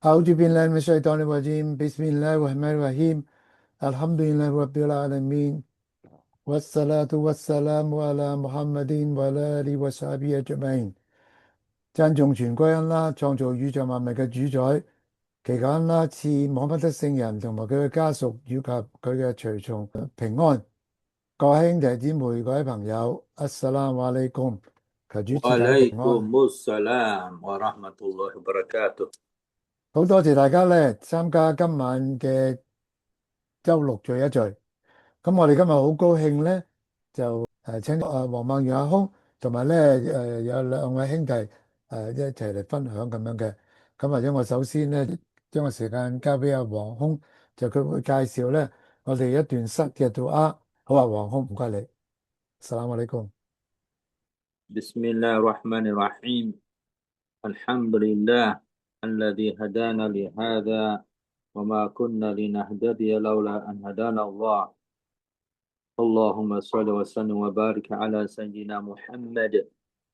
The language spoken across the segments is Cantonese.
أعوذ بالله من الشيطان الرجيم بسم الله الرحمن الرحيم الحمد لله رب العالمين والصلاة والسلام على محمد وعلى آله وصحبه أجمعين。讚頌全歸恩啦，創造宇宙萬物嘅主宰，祈求恩啦賜穆罕默德聖人同埋佢嘅家屬以及佢嘅隨從平安。各位兄弟姊妹、各位朋友，阿薩拉姆阿里貢，求主賜大家平安。 Waalaikumsalam warahmatullahi wabarakatuh。好多謝大家咧參加今晚嘅周六聚一聚。咁我哋今日好高興咧，就請黃孟元阿空同埋咧有兩位兄弟一齊嚟分享咁樣嘅。咁或者我首先咧將個時間交俾阿黃空，就佢會介紹咧我哋一段塞嘅杜阿。好啊，黃空唔該你。Assalamu alaikum。Bismillahirrahmanirrahim。Alhamdulillah alladzi hadana li hadza wa ma kunna linahtadiya laula an hadana Allah. Allahumma shalli wa sallim wa barik ala sayyidina Muhammad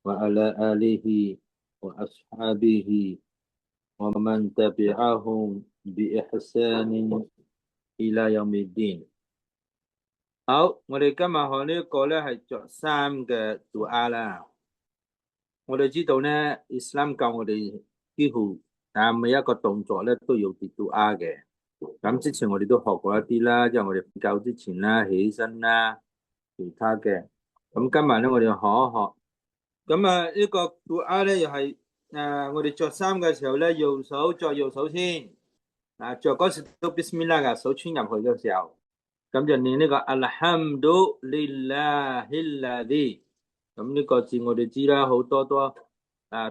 wa ala alihi wa ashabihi wa man tabi'ahum bi ihsanin ila yaumiddin。好，我哋今日學呢一個咧係着衫嘅杜阿啦。我哋知道咧，Islam教我哋幾乎每一個動作咧都要讀杜阿嘅。咁之前我哋都學過一啲啦，即係我哋瞓覺之前啦、起身啦，其他嘅。咁今日咧我哋學一學。咁呢個杜阿咧又係我哋着衫嘅時候咧，右手着右手先。着嗰時都 Bismillah 噶，手穿入去嘅時候。咁就念呢個 Alhamdulillahilladzi。咁呢個字我哋知啦，好多都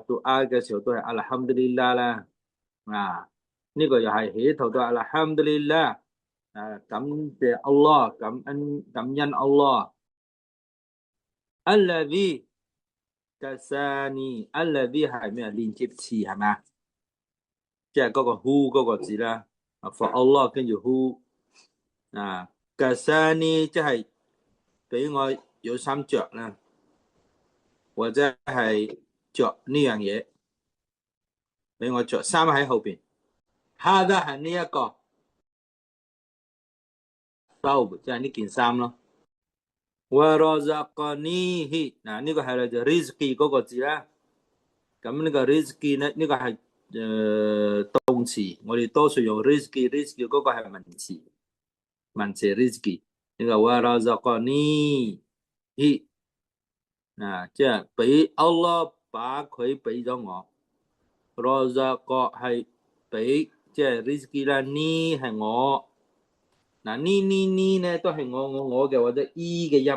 讀阿嘅時候都係 Alhamdulillah 啦。呢個又係起頭都 Alhamdulillah。感謝 Allah， 感恩 Allah。Alladzi kasani， Alladzi 係咩？連接詞係咪？即係嗰個 who 嗰個字啦。For Allah 跟住 who。kasani 即係俾我有衫着啦，或者係着呢樣嘢，俾我着衫喺後邊。哈得係呢一個，thawb 即係呢件衫咯。wa razaqanihi， 呢個係啦，就 rizqi 嗰個字啦。咁呢個 rizqi 咧，呢個係動詞，我哋多數用 rizqi 嗰個係文詞。文字 rizqi 呢個 wa razaqanihi， 即係俾 Allah 把佢俾咗我。razaq 係俾，即係 rizqi 啦，呢係我。呢咧都係我嘅，或者 嘅音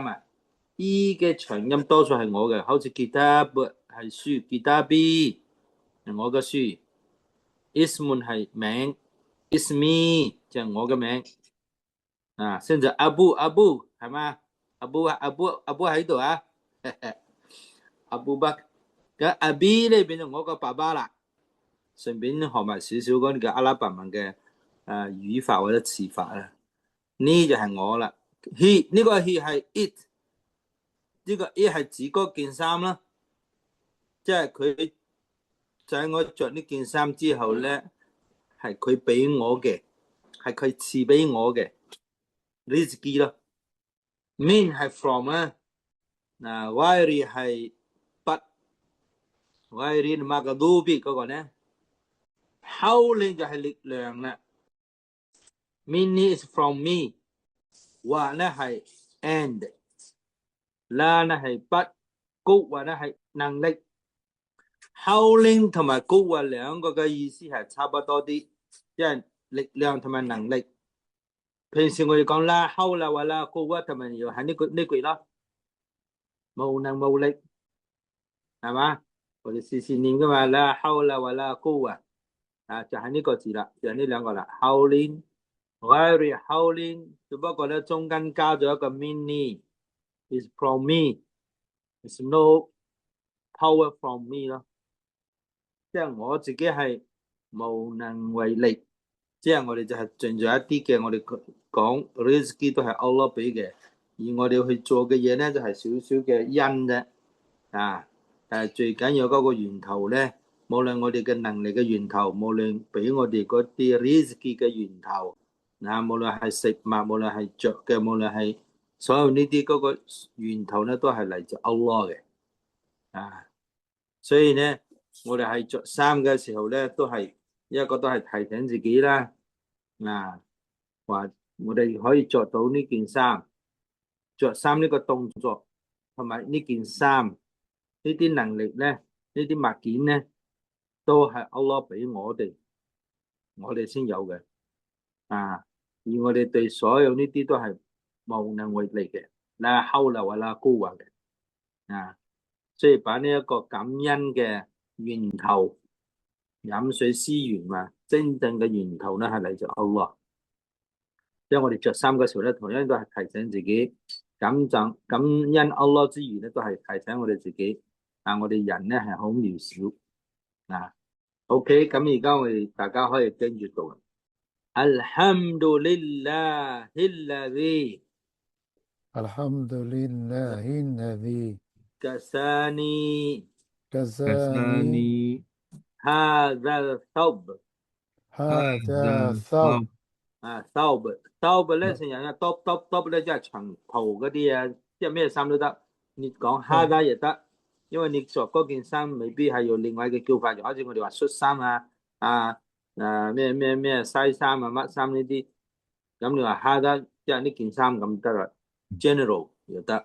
，E 嘅長音多數係我嘅，好似 kitab 係書 ，kitabi 係我嘅書。ismun 係名 ，ismi 就係我嘅名。甚至阿布係嘛？阿布喺度啊，阿布北。咁阿 B 呢變咗我個爸爸啦。順便學埋少少嗰啲嘅阿拉伯文嘅語法或者詞法啦。呢就係我啦。he 呢個 he 係 it， 呢個 it 係指嗰件衫啦。即係佢就喺我着呢件衫之後咧，係佢俾我嘅，係佢賜俾我嘅。rizqi 咯。min 係 from 啊。ghairi 係不 ghairi maghdubi 嗰個咧。hawlin 就係力量啦。minni is from me， wa 咧係 and， la 咧係不， quwwa 咧係能力。hawling 同埋 quwwa 兩個嘅意思係差不多啲，即係力量同埋能力。平時我哋講啦，hawla wala quwwa 同埋又係呢句咯，無能無力，係嘛？我哋時時念噶嘛，啦 hawla wala quwwa， 就係呢個字啦，就係呢兩個啦。hawling ghairi hawling， 只不過咧中間加咗一個 minni is from me， is no power from me 咯，即係我自己係無能為力。即係我哋就係盡咗一啲嘅，我哋講 rizqi 都係 Allah 俾嘅，而我哋去做嘅嘢咧就係少少嘅因啫。但係最緊要嗰個源頭咧無論我哋嘅能力嘅源頭，無論俾我哋嗰啲 rizq 嘅源頭，無論係食物，無論係着嘅，無論係所有呢啲嗰個源頭咧，都係嚟自 Allah 嘅。所以咧，我哋係着衫嘅時候咧，都係一個都係提醒自己啦。話我哋可以着到呢件衫，着衫呢個動作同埋呢件衫呢啲能力咧，呢啲物件咧，都係 Allah 俾我哋先有嘅。而我哋對所有呢啲都係無能為力嘅，啦哈啦或啦高華嘅。所以把呢一個感恩嘅源頭，飲水思源嘛，真正嘅源頭咧係嚟自 Allah。即係我哋着衫嘅時候咧，同樣都係提醒自己感恩 Allah 之餘咧，都係提醒我哋自己，我哋人咧係好渺小。OK，咁而家我哋大家可以跟住讀。Alhamdulillahilladzi Alhamdulillahilladzi kasani kasani hadzal thawb hadha thawb thawb 咧成日top 咧即係長袍嗰啲啊，即係咩衫都得。你講hada亦得，因為你着嗰件衫未必係用另外嘅叫法，就好似我哋話恤衫咩西衫乜衫呢啲，咁你話hada即係呢件衫咁得啦。general 又得，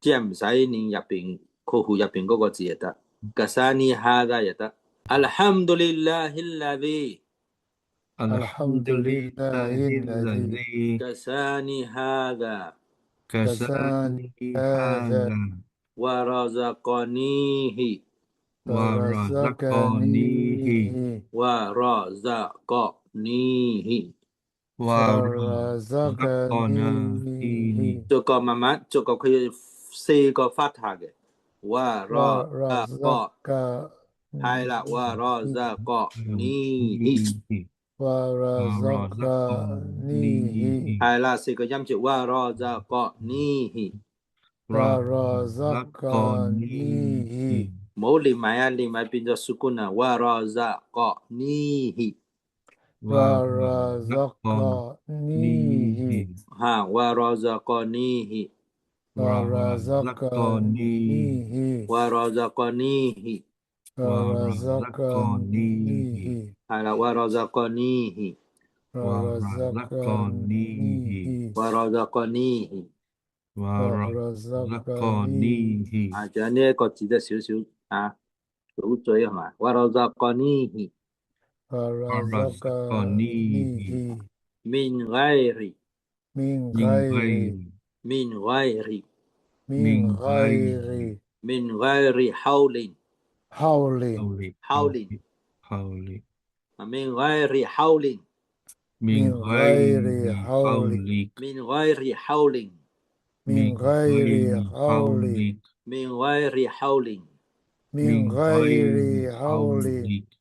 即係唔使你入邊括弧入邊嗰個字又得。kasani hada 又得。Alhamdulillahilladzi Alhamdulillahilladzi kasani hada kasani hadha wa razaqanihi wa razaqanihi wa razaqanihi。逐個慢慢，逐個佢4個發下嘅。wa razaqanihi係啦，wa razaqanihi係啦，4個音節。wa razaqanihi 唔好連埋連埋變咗 sukun 啊。wa razaqanihi wa razaqanihi wa razaqanihi係啦，wa razaqanihi仲有呢一個字得少少倒嘴係嘛？wa razaqanihi min ghairi hawlin min ghairi hawlin min ghairi hawlin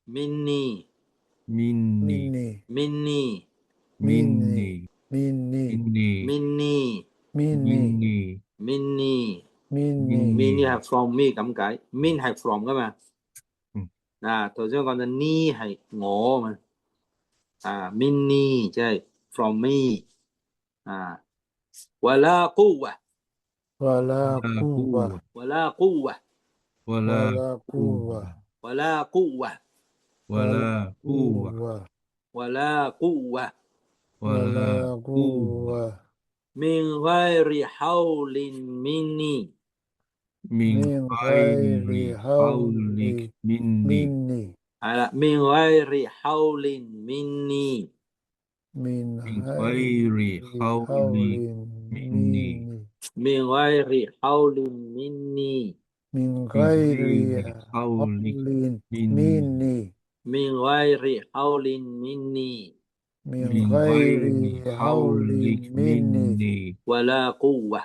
minni係 from me 咁解。min 係 from 噶嘛。頭先講到呢係我嘛。minni 即係 from me。wala quwwa ولا قوة ولا قوة ولا قوة ولا قوة ولا قوة ولا قوة ولا قوة من غير حول مني من غير حول مني من غير حول مني من غير حول مني من غير حول مني من غير حول مني من غير حول مني من غير حول مني ولا قوة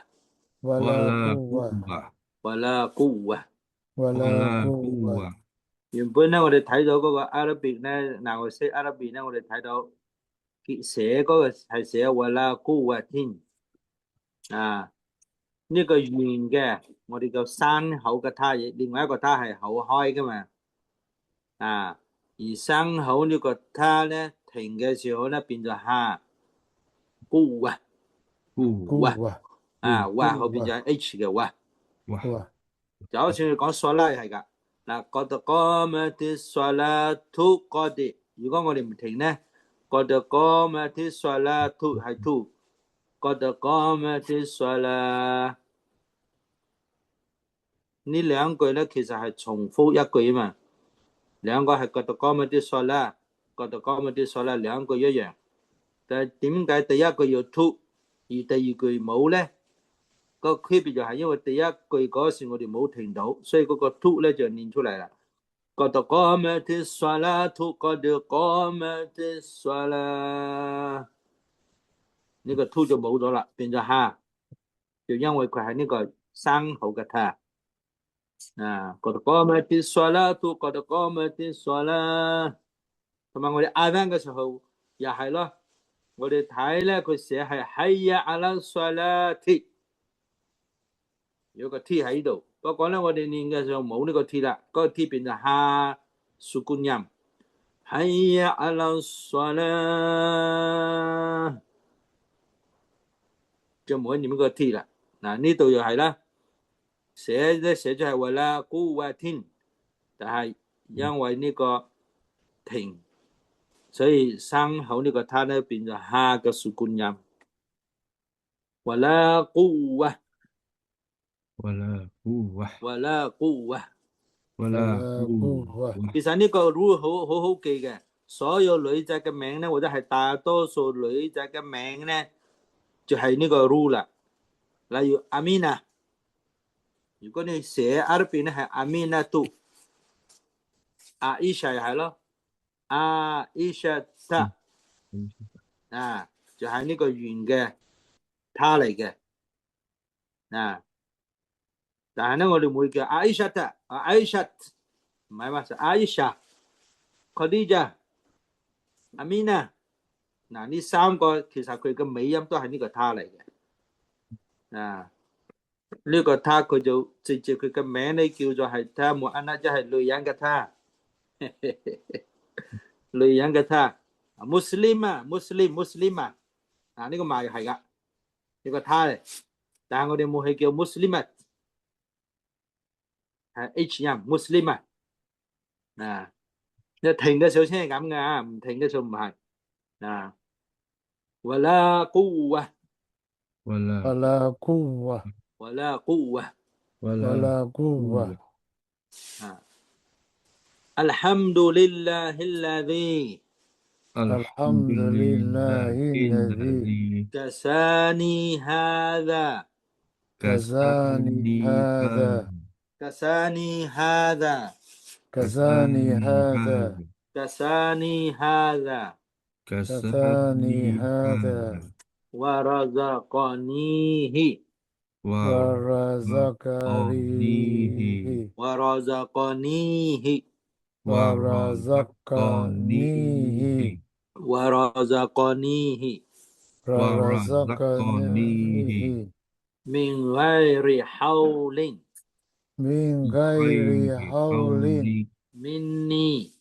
ولا قوة ولا قوة ولا قوة。原本咧，我哋睇到嗰個 Arabic 咧，我識 Arabic 咧，我哋睇到寫嗰個係寫 wala quwwatin 呢個圓嘅，我哋叫山口嘅他，另外一個他係口開噶嘛。啊，而生口呢個他咧停嘅時候咧變咗哈，孤啊，孤哇啊，啊哇後孤啊，邊就係 H 嘅哇，哇，哇，就好似你講索拉係㗎。嗱，覺得嗰咩啲索拉突嗰啲，如果我哋唔停咧，覺得嗰咩啲索拉突係突，覺得嗰咩啲索拉呢兩句咧其實係重複一句啊嘛，兩個係覺得嗰咩啲索拉，覺得嗰咩啲索拉兩句一樣，但係點解第一句要突，而第二句冇咧？個區別就係因為第一句嗰時我哋冇停到，所以嗰個突咧就練出嚟啦。قد قامت الصلاة قد قامت الصلاة 呢個 to 就冇咗啦，變咗哈，就因為佢係呢個生口嘅他啊。قد قامت الصلاة قد قامت الصلاة 同埋我哋嗌翻嘅時候又係咯，我哋睇咧佢寫係hayya ala salati，有個 t 喺度，不過咧我哋練嘅時候冇呢個 t 啦，嗰個 t 變咗哈蘇觀音。hayya ala salah 就冇念呢個 t 啦。嗱呢度又係啦，寫咗係為啦古話天，但係因為呢個停，所以生口呢個他咧變咗哈嘅蘇觀音。wala quwwa ولا قوة wala quwwa， ولا孤قوة 啊，其實呢個 rule 好記嘅，所有女仔嘅名咧，或者係大多數女仔嘅名咧，就係呢個 rule 啦。例如阿 Mina， 如果你寫 Arabic 咧係阿 Mina 都，阿 Isha 又係咯，阿 Isha 他啊，就係呢個圓嘅他嚟嘅啊。但係咧，我哋唔會叫阿 Isha 他，阿 Isha 唔係嘛，係阿 Isha、Khadija、阿 Mina。嗱，呢三個其實佢嘅尾音都係呢個他嚟嘅啊。呢個他佢就直接佢嘅名咧叫做係他穆安娜，即係女人嘅他，女人嘅他。Muslim 啊，Muslim 啊，呢個咪係噶，呢個他嚟，但係我哋冇去叫 Muslim 係 H 音 Muslim 啊。你停嘅時候先係咁嘅，唔停嘅時候唔係啊。ولا قوة ولا قوة ولا قوة ولا قوة الحمد لله الذي الحمد الحمد لله لله الذي الذي كساني هذا كساني هذا كساني هذا كساني هذا كساني هذا كساني كساني هذا هذا ورزقنيه ورزقنيه ورزقنيه ورزقنيه ورزقنيه ورزقنيه ورزقنيه من غير حول من بخير غير حول حول مني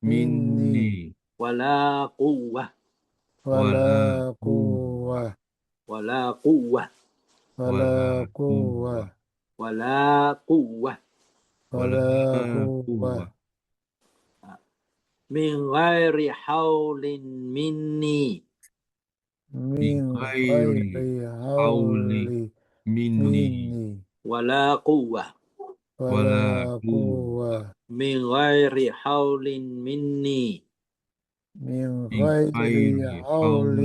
مني ولا قوة ولا ولا قوة قوة ولا قوة ولا ولا قوة قوة ولا قوة ولا ولا قوة قوة من غير حول مني من بغير غير حول حول مني مني ولا قوة ولا ولا قوة قوة من غير حول مني من غير بغير حول حول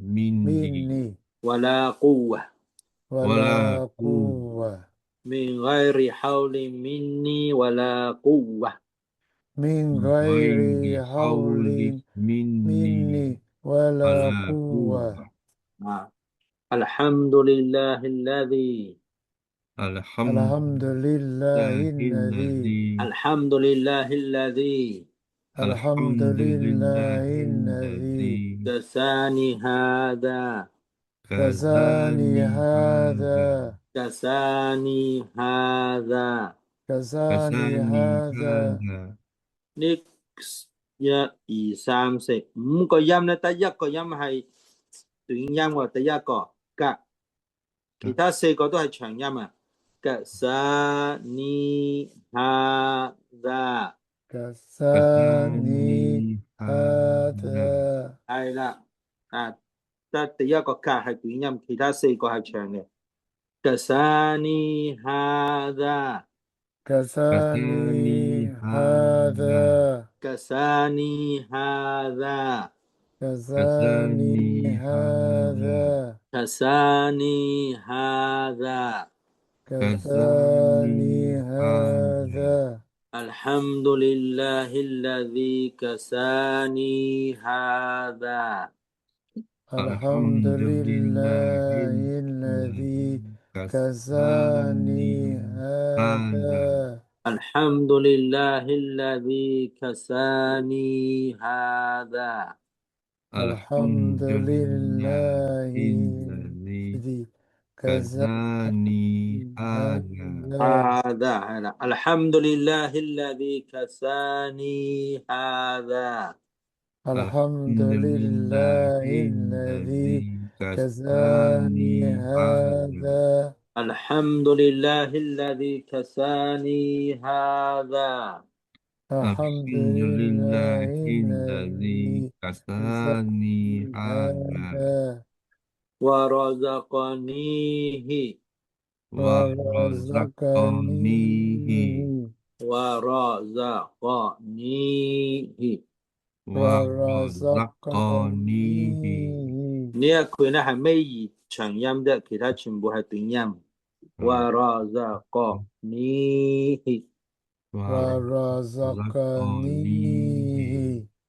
مني مني ولا قوة ولا ولا قوة قوة من غير حول مني ولا قوة من بغير غير حول حول مني مني ولا ولا قوة قوة الحمد لله الذي الحمد الحمد لله لله الذي الذي الحمد لله الذي الحمد الحمد لله لله الذي الذي كساني هذا كساني كساني هذا هذا كساني هذا كساني كساني هذا هذا 呢一二三四五個音咧，得一個音係短音喎，第一個格，其他四個都係長音啊。格沙尼哈達，格沙尼哈達，係啦，啊，得第一個格係短音，其他四個係長嘅。格沙尼哈達，格沙尼哈達，格沙尼哈達，格沙尼哈達，格沙尼哈達。格沙尼哈達。الحمد لله الذي كساني هذا. الحمد الحمد لله لله الذي الذي كساني كساني هذا. هذا. الحمد لله الذي كساني هذا. الحمد الحمد لله لله الذي الذي كساني كساني هذا. هذا الحمد لله الذي كساني هذا. الحمد الحمد لله لله الذي الذي كساني كساني هذا. هذا. الحمد لله الذي كساني هذا. الحمد الحمد لله لله الذي الذي كساني كساني هذا هذا ورزقنيه ورزقنيه ورزقنيه ورزقنيه ورزقنيه 呢一句咧係尾二長音啫，其他全部係短音。ورزقنيه ورزقنيه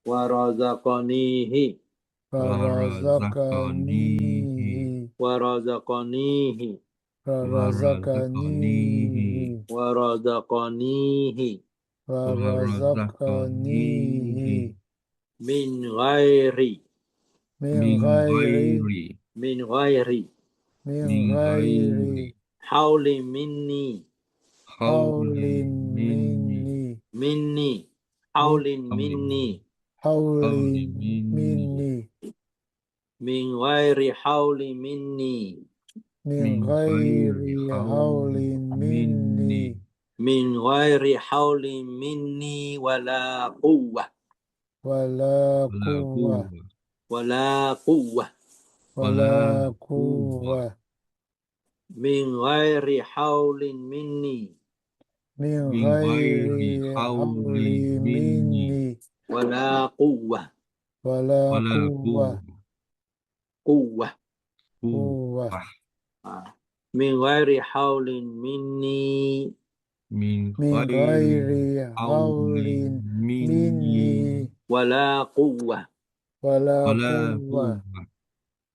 ورزقنيه ورزقنيه ورزقنيه ورزقنيه ورزقنيه ورزقنيه من غير من من غير غير من غير من من غير غير حول مني حول حول مني مني من حول مني حول حول مني مني من غير حول مني من من غير غير حول حول مني مني من غير حول مني ولا قوة ولا ولا قوة قوة ولا قوة ولا ولا قوة قوة من غير حول مني من من غير غير حول حول مني مني ولا قوة ولا ولا قوة قوة قوة من غير حول مني من من غير غير حول حول مني مني ولا قوة ولا ولا قوة قوة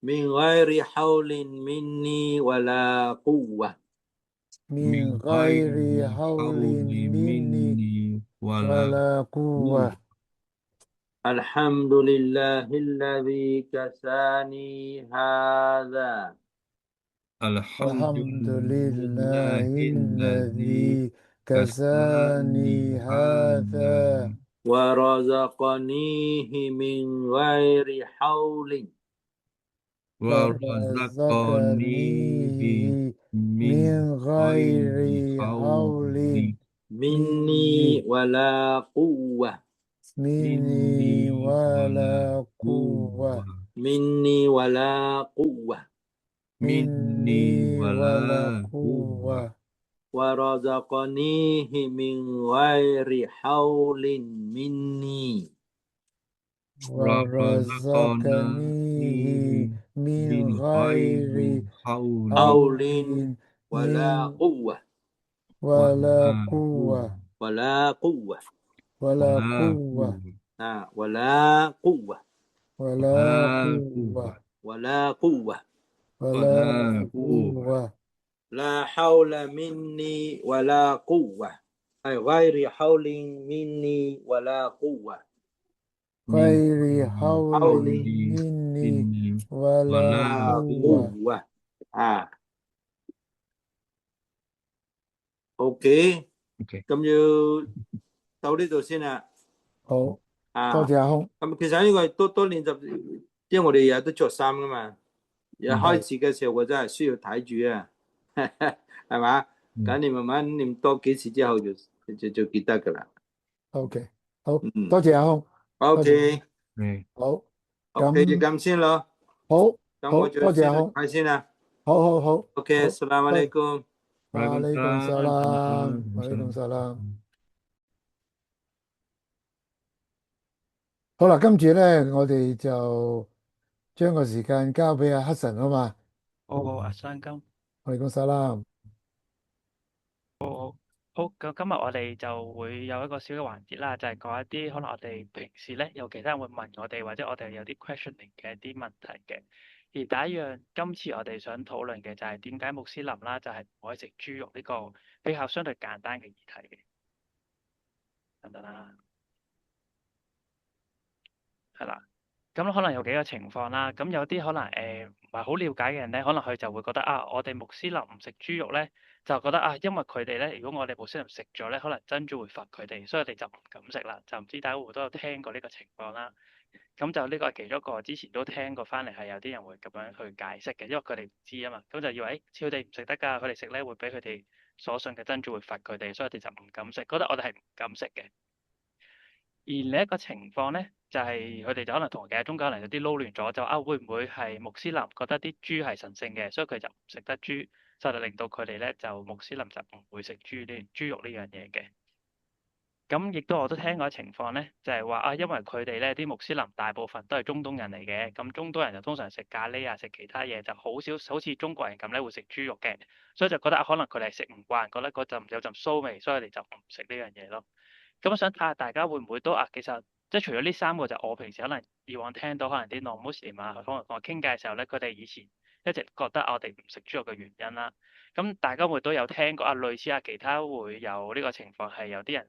من غير حول مني ولا قوة من من غير غير حول حول مني مني ولا ولا قوة قوة الحمد لله الذي كساني هذا. الحمد الحمد لله لله الذي الذي كساني كساني هذا هذا ورزقنيه من غير حول ورزقنيه ورزقنيه من من غير غير حول حول مني مني ولا قوة مني ولا قوة مني ولا قوة مني مني ولا ولا قوة قوة ورزقنيه من غير حول مني ورزقنيه ورزقنيه من من غير غير حول حول حول ولا من قوة ولا ولا قوة قوة ولا قوة ولا ولا قوة قوة ولا قوة ولا ولا قوة قوة ولا قوة ولا ولا قوة قوة لا حول مني ولا قوة أي غير حول مني ولا قوة من غير غير حول حول مني مني ولا ولا قوة قوة قوة OK OK咁要到呢度先啦。好啊。多謝阿空。咁其實呢個多練習，即係我哋日日都着衫噶嘛。一開始嘅時候我真係需要睇住啊，係嘛？咁你慢慢練多幾次之後就記得噶啦。OK，好嗯多謝阿空，多謝。 ，OK 嗯，好， OK 就咁咁先咯。好咁我好就先去多謝阿空，睇先啦。好好好 OK，好，多，Assalamualaikum。哇，你共沙啦，我你共沙啦。Waalaikumsalam. 好啦，跟住咧，我哋就將個時間交俾阿黑神好嘛？好，阿雙金，我哋共沙啦。好，咁今日我哋就會有一個小嘅環節啦，就係講一啲可能我哋平時咧有其他人會問我哋，或者我哋有啲 questioning 嘅一啲問題嘅。而第一樣，今次我哋想討論嘅就係點解穆斯林啦，就係唔可以食豬肉呢個比較相對簡單嘅議題嘅。等等啦，係啦。咁可能有幾個情況啦，咁有啲可能唔係好了解嘅人咧，可能佢就會覺得啊，我哋穆斯林唔食豬肉咧，就覺得啊，因為佢哋咧，如果我哋穆斯林食咗咧，可能真主會罰佢哋，所以我哋就唔敢食啦。就唔知大家會唔會都有聽過呢個情況啦？咁就呢個係其中一個，之前都聽過翻嚟係有啲人會咁樣去解釋嘅，因為佢哋唔知啊嘛，咁就以為誒，佢哋唔食得㗎，佢哋食咧會俾佢哋所信嘅真主會罰佢哋，所以我哋就唔敢食，覺得我哋係唔敢食嘅。而另一個情況咧，就係佢哋就可能同其他宗教人有啲撈亂咗，就啊會唔會係穆斯林覺得啲豬係神聖嘅，所以佢就唔食得豬，就令到佢哋咧就穆斯林就唔會食豬肉呢樣嘢嘅。咁亦都我都聽過情況咧，就係話啊，因為佢哋咧啲穆斯林大部分都係中東人嚟嘅，咁中東人就通常食咖喱啊，食其他嘢就好少好似中國人咁咧會食豬肉嘅，所以就覺得可能佢哋係食唔慣，覺得嗰陣有陣騷味，所以佢哋就唔食呢樣嘢咯。咁我想睇下大家會唔會都啊，其實即係除咗呢三個就我平時可能以往聽到可能啲 non-Muslim 啊，可能同我傾偈嘅時候咧，佢哋以前一直覺得我哋唔食豬肉嘅原因啦。咁大家會都有聽過啊，類似啊其他會有呢個情況係有啲人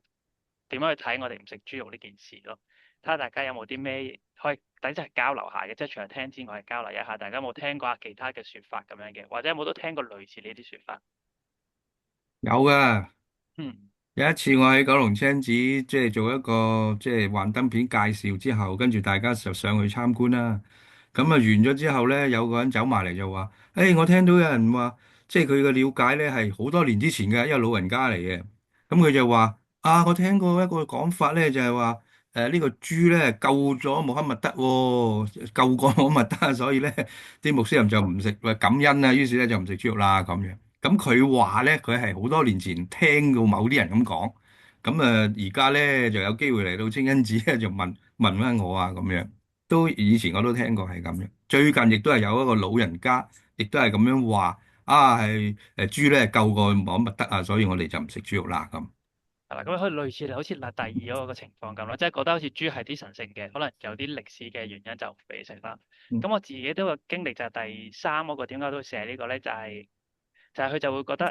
點樣去睇我哋唔食豬肉呢件事咯。睇下大家有冇啲咩可以等陣交流下嘅，即係除咗聽之外交流一下，大家有冇聽過啊其他嘅説法咁樣嘅，或者有冇都聽過類似呢啲説法？有噶，嗯有一次我喺九龍青子即係做一個即係幻燈片介紹之後，跟住大家就上去參觀啦。咁啊完咗之後咧，有個人走埋嚟就話：誒，我聽到有人話，即係佢嘅了解咧係好多年之前嘅，一個老人家嚟嘅。咁佢就話：啊，我聽過一個講法咧，就係話呢個豬咧救咗穆罕默德喎，救過穆罕默德，所以咧啲穆斯林就唔食，話感恩啊，於是咧就唔食豬肉啦咁樣。咁佢話咧，佢係好多年前聽過某啲人咁講，咁而家咧就有機會嚟到清真寺咧，就問翻我啊咁樣，都以前我都聽過係咁樣，最近亦都係有一個老人家，亦都係咁樣話，啊係豬咧救過穆罕默德啊，所以我哋就唔食豬肉啦咁。係啦，咁可以類似好似嗱第二嗰個情況咁咯，即係覺得好似豬係啲神聖嘅，可能有啲歷史嘅原因就唔俾食啦。咁我自己都有經歷就係第三嗰個點解都會寫呢個咧，就係佢就會覺得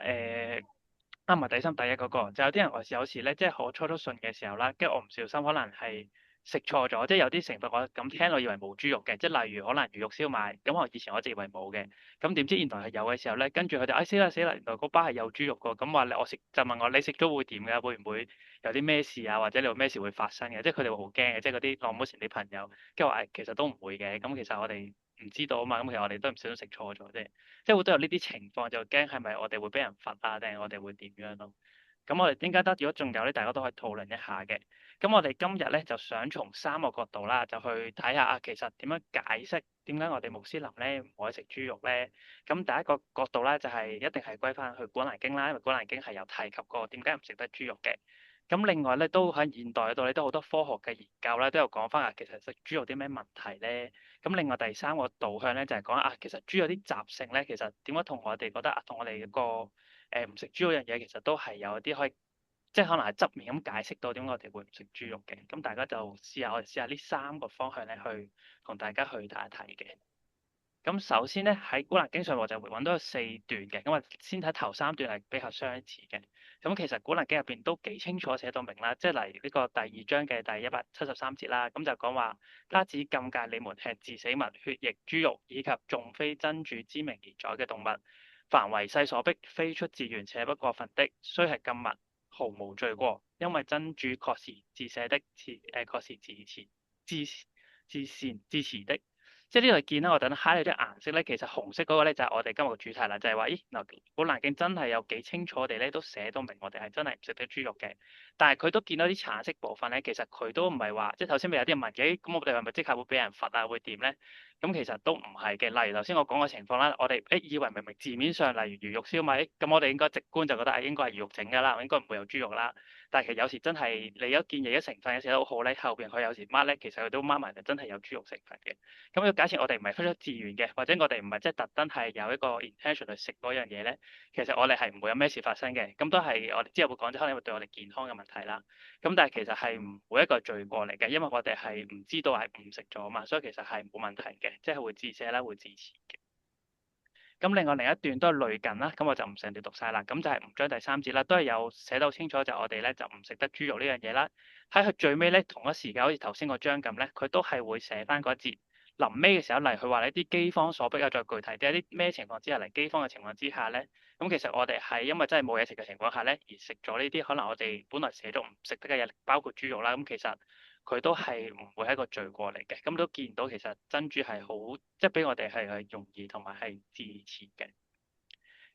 唔係第三第一嗰個，就有啲人我有時咧，即係我初初信嘅時候啦，跟住我唔小心可能係食錯咗，即係有啲成分我咁聽我以為冇豬肉嘅，即係例如可能魚肉燒賣，咁我以前我一直以為冇嘅，咁點知原來係有嘅時候咧，跟住佢哋死啦死啦，原來嗰包係有豬肉㗎，咁話我食就問我你食咗會點㗎？會唔會有啲咩事啊？或者你有咩事會發生嘅？即係佢哋會好驚嘅，即係嗰啲浪冇前啲朋友，跟住話其實都唔會嘅，咁其實我哋唔知道啊嘛，咁其實我哋都唔小心食錯咗啫。即係會都有呢啲情況，就驚係咪我哋會俾人罰啊，定係我哋會點樣咯？咁我哋點解得？如果仲有咧，大家都可以討論一下嘅。咁我哋今日咧就想從三個角度啦，就去睇下啊，其實點樣解釋點解我哋穆斯林咧唔可以食豬肉咧？咁第一個角度咧就係、一定係歸翻去《古蘭經》啦，因為《古蘭經》係有提及過點解唔食得豬肉嘅。咁另外咧都喺現代度咧都好多科學嘅研究咧都有講翻啊，其實食豬肉啲咩問題咧？咁另外第三個導向咧就係講啊，其實豬有啲習性咧，其實點解同我哋覺得啊，同我哋個唔食豬嗰樣嘢，其實都係有啲可以，即係可能係側面咁解釋到點解我哋會唔食豬肉嘅。咁大家就試下，我哋試下呢三個方向咧，去同大家去睇一睇嘅。咁首先咧喺《古蘭經》上我就揾到四段嘅，咁啊先睇頭三段係比較相似嘅。咁其實《古蘭經》入邊都幾清楚寫到明啦，即係例如呢個第二章嘅第173節啦，咁就講話，他只禁戒你們吃自死物、血液、豬肉以及縱非真主之名而宰嘅動物，凡為勢所逼，非出自願且不過分的，雖係禁物，毫無罪過。因為真主確是至赦的，確是至善至慈的。即係呢度見啦，我等下呢啲顏色咧，其實紅色嗰個咧就係我哋今日嘅主題啦，就係話，咦嗱，古蘭經真係有幾清楚地咧都寫到明，我哋係真係唔食得豬肉嘅。但係佢都見到啲橙色部分咧，其實佢都唔係話，即係頭先咪有啲人問嘅，咁我哋係咪即刻會俾人罰啊？會點咧？咁其實都唔係嘅。例如頭先我講嘅情況啦，我哋以為明明字面上例如魚肉燒賣，咁我哋應該直觀就覺得應該係魚肉整㗎啦，應該唔會有豬肉啦。但係其實有時真係你一見嘢一成分嘅寫得好好咧，後邊佢有時 mark 咧，其實佢都 mark 埋就真係有豬肉成分嘅。咁要假設我哋唔係出咗自願嘅，或者我哋唔係即係特登係有一個 intention 去食嗰樣嘢咧，其實我哋係唔會有咩事發生嘅。咁都係我哋之後會講，即可能會對我哋健康嘅問題啦。咁但係其實係唔會一個罪過嚟嘅，因為我哋係唔知道係唔食咗嘛，所以其實係冇問題嘅，即係會致赦啦，會致慈嘅。咁另外另一段都係類近啦，咁我就唔成段讀晒啦。咁就係5章第3節啦，都係有寫到清楚，就我哋咧就唔食得豬肉呢樣嘢啦。喺佢最尾咧，同一時間好似頭先個章咁咧，佢都係會寫翻嗰一節。臨尾嘅時候嚟，佢話呢啲饑荒所逼啊，再具體啲，一啲咩情況之下嚟饑荒嘅情況之下咧，咁其實我哋係因為真係冇嘢食嘅情況下咧，而食咗呢啲可能我哋本來寫咗唔食得嘅嘢，包括豬肉啦，咁其實佢都係唔會係一個罪過嚟嘅。咁都見到其實真主係好，即係俾我哋係容易同埋係支持嘅。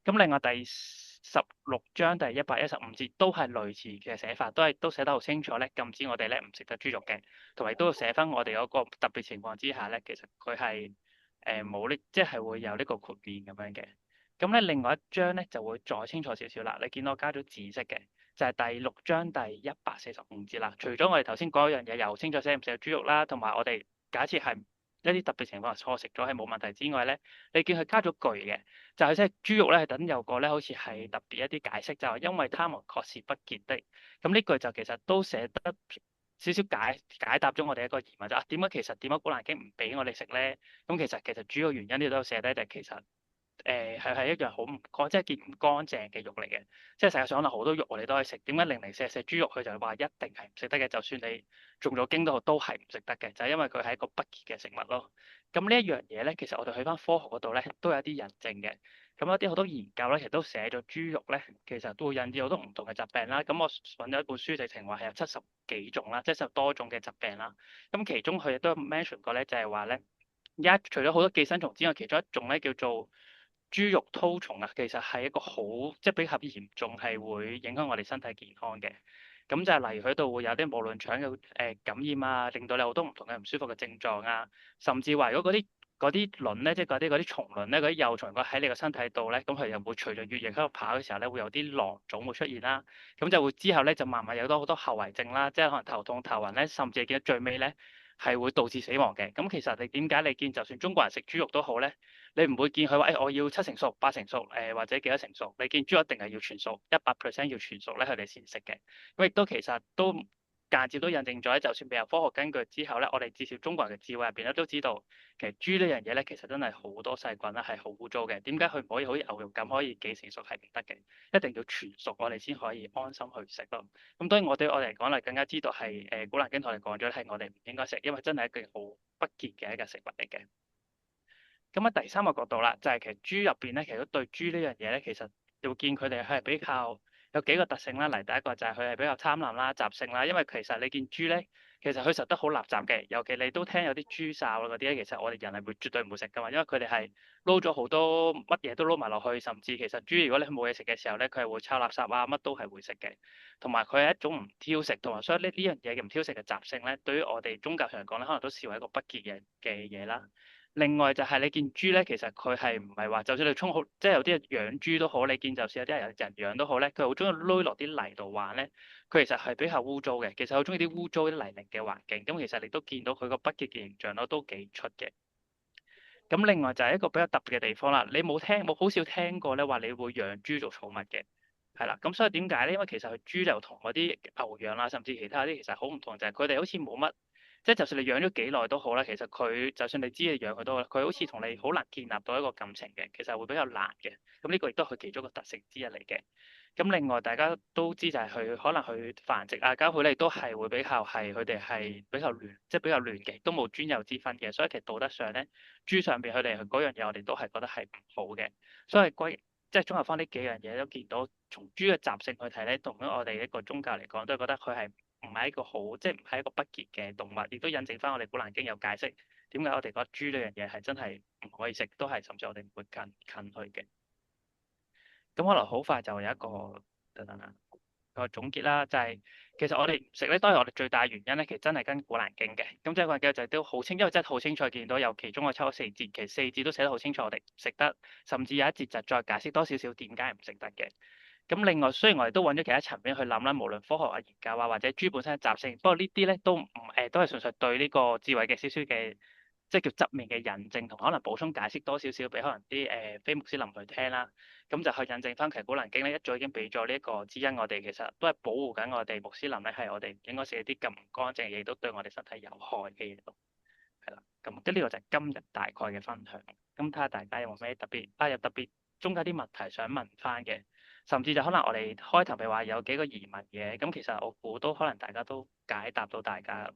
咁另外第16章第115節都係類似嘅寫法，都寫得好清楚咧，禁止我哋咧唔食得豬肉嘅，同埋都要寫翻我哋嗰個特別情況之下咧，其實佢係冇呢，即係會有呢個豁免咁樣嘅。咁咧另外一章咧就會再清楚少少啦。你見到我加咗紫色嘅，就係第6章第145節啦。除咗我哋頭先講一樣嘢又清楚寫唔食豬肉啦，同埋我哋假設係一啲特別情況下錯食咗係冇問題之外咧，你見佢加咗句嘅。就係即係豬肉咧，係等有個咧，好似係特別一啲解釋，就係因為他們確是不潔的。咁呢句就其實都寫得少少解答咗我哋一個疑問，就點解古蘭經唔俾我哋食咧？咁其實主要原因呢度都有寫低，就其實係一樣好唔乾，即係件唔乾淨嘅肉嚟嘅。即係世界上可能好多肉我哋都可以食，點解零零舍舍豬肉佢就話一定係唔食得嘅？就算你中咗經都係唔食得嘅，就係因為佢係一個不潔嘅食物咯。咁呢一樣嘢咧，其實我哋去翻科學嗰度咧，都有啲印證嘅。咁有啲好多研究咧，其實都寫咗豬肉咧，其實都會引致好多唔同嘅疾病啦。咁我揾咗一本書，直情話係有70幾種啦，即係70多種嘅疾病啦。咁其中佢亦都 mention 過咧，就係話咧，而家除咗好多寄生蟲之外，其中一種咧叫做豬肉絛蟲啊，其實係一個好即係比較嚴重，係會影響我哋身體健康嘅。咁就係例如佢度會有啲無論腸嘅感染啊，令到你好多唔同嘅唔舒服嘅症狀啊，甚至話如果嗰啲卵咧，即係嗰啲蟲卵咧，嗰啲幼蟲喺你個身體度咧，咁佢又會隨着血液喺度跑嘅時候咧，會有啲囊腫會出現啦。咁就會之後咧就慢慢有好多後遺症啦，即係可能頭痛頭暈咧，甚至係見到最尾咧係會導致死亡嘅。咁其實你點解你見就算中國人食豬肉都好咧，你唔會見佢話我要7成熟、8成熟或者幾多成熟？你見豬肉一定係要全熟，100%要全熟咧，佢哋先食嘅。咁亦都其實都間接都印證咗，就算未有科學根據之後咧，我哋至少中國人嘅智慧入邊咧都知道，其實豬呢樣嘢咧其實真係好多細菌啦，係好污糟嘅。點解佢唔可以好似牛肉咁可以幾成熟係唔得嘅？一定要全熟，我哋先可以安心去食咯。咁當然我哋嚟講咧，更加知道係古蘭經同我哋講咗係我哋唔應該食，因為真係一件好不潔嘅一個食物嚟嘅。咁喺第3個角度啦，就係其實豬入邊咧，其實對豬呢樣嘢咧，其實要見佢哋係比較有幾個特性啦。嚟第一個就係佢係比較貪婪啦、雜性啦。因為其實你見豬咧，其實佢食得好垃圾嘅，尤其你都聽有啲豬哨嗰啲咧，其實我哋人係絕對唔會食噶嘛，因為佢哋係撈咗好多乜嘢都撈埋落去，甚至其實豬如果你冇嘢食嘅時候咧，佢係會抄垃圾啊，乜都係會食嘅。同埋佢係一種唔挑食，同埋所以呢樣嘢嘅唔挑食嘅習性咧，對於我哋宗教上嚟講咧，可能都視為一個不潔嘅嘢啦。另外就係你見豬咧，其實佢係唔係話，就算你沖好，即係有啲人養豬都好，你見就算有啲人養都好咧，佢好中意攞落啲泥度玩咧，佢其實係比較污糟嘅。其實好中意啲污糟啲泥濘嘅環境，咁其實你都見到佢個不潔嘅形象咯，都幾出嘅。咁另外就係一個比較特別嘅地方啦，你冇好少聽過咧話你會養豬做寵物嘅，係啦。咁所以點解咧？因為其實佢豬就同嗰啲牛羊啦，甚至其他啲其實好唔同，就係佢哋好似冇乜。即係就算你養咗幾耐都好啦，其實佢就算你知你養佢都好啦，佢好似同你好難建立到一個感情嘅，其實會比較難嘅。咁呢個亦都係佢其中一個特性之一嚟嘅。咁另外大家都知就係佢可能佢繁殖啊交配咧，都係會比較係佢哋係比較亂，即係比較亂嘅，都冇尊幼之分嘅。所以其實道德上咧，豬上邊佢哋嗰樣嘢我哋都係覺得係唔好嘅。所以即係綜合翻呢幾樣嘢都見到，從豬嘅習性去睇咧，同咗我哋一個宗教嚟講，都係覺得佢係唔係一個好，即係唔係一個不潔嘅動物，亦都印證翻我哋古蘭經有解釋點解我哋覺得豬呢樣嘢係真係唔可以食，都係甚至我哋唔會近佢嘅。咁可能好快就有一個等等啦。個總結啦，就係其實我哋唔食咧，當然我哋最大原因咧，其實真係跟《古蘭經》嘅。咁即係個就係都好清，因為真係好清楚見到有其中我抽咗四節，其實四節都寫得好清楚，我哋唔食得，甚至有一節就再解釋多少少點解唔食得嘅。咁另外，雖然我哋都揾咗其他層面去諗啦，無論科學啊、研究啊，或者豬本身嘅習性，不過呢啲咧都唔都係純粹對呢個智慧嘅少少嘅，即係叫側面嘅印證，同可能補充解釋多少少俾可能啲非穆斯林去聽啦。咁就去印證翻，其實《古蘭經》咧一早已經俾咗呢一個指引我哋，其實都係保護緊我哋穆斯林咧，係我哋唔應該食一啲咁唔乾淨嘅嘢，都對我哋身體有害嘅嘢咯。係啦，咁呢個就係今日大概嘅分享。咁睇下大家有冇咩特別有特別中間啲問題想問翻嘅，甚至就可能我哋開頭咪話有幾個疑問嘅，咁其實我估都可能大家都解答到大家。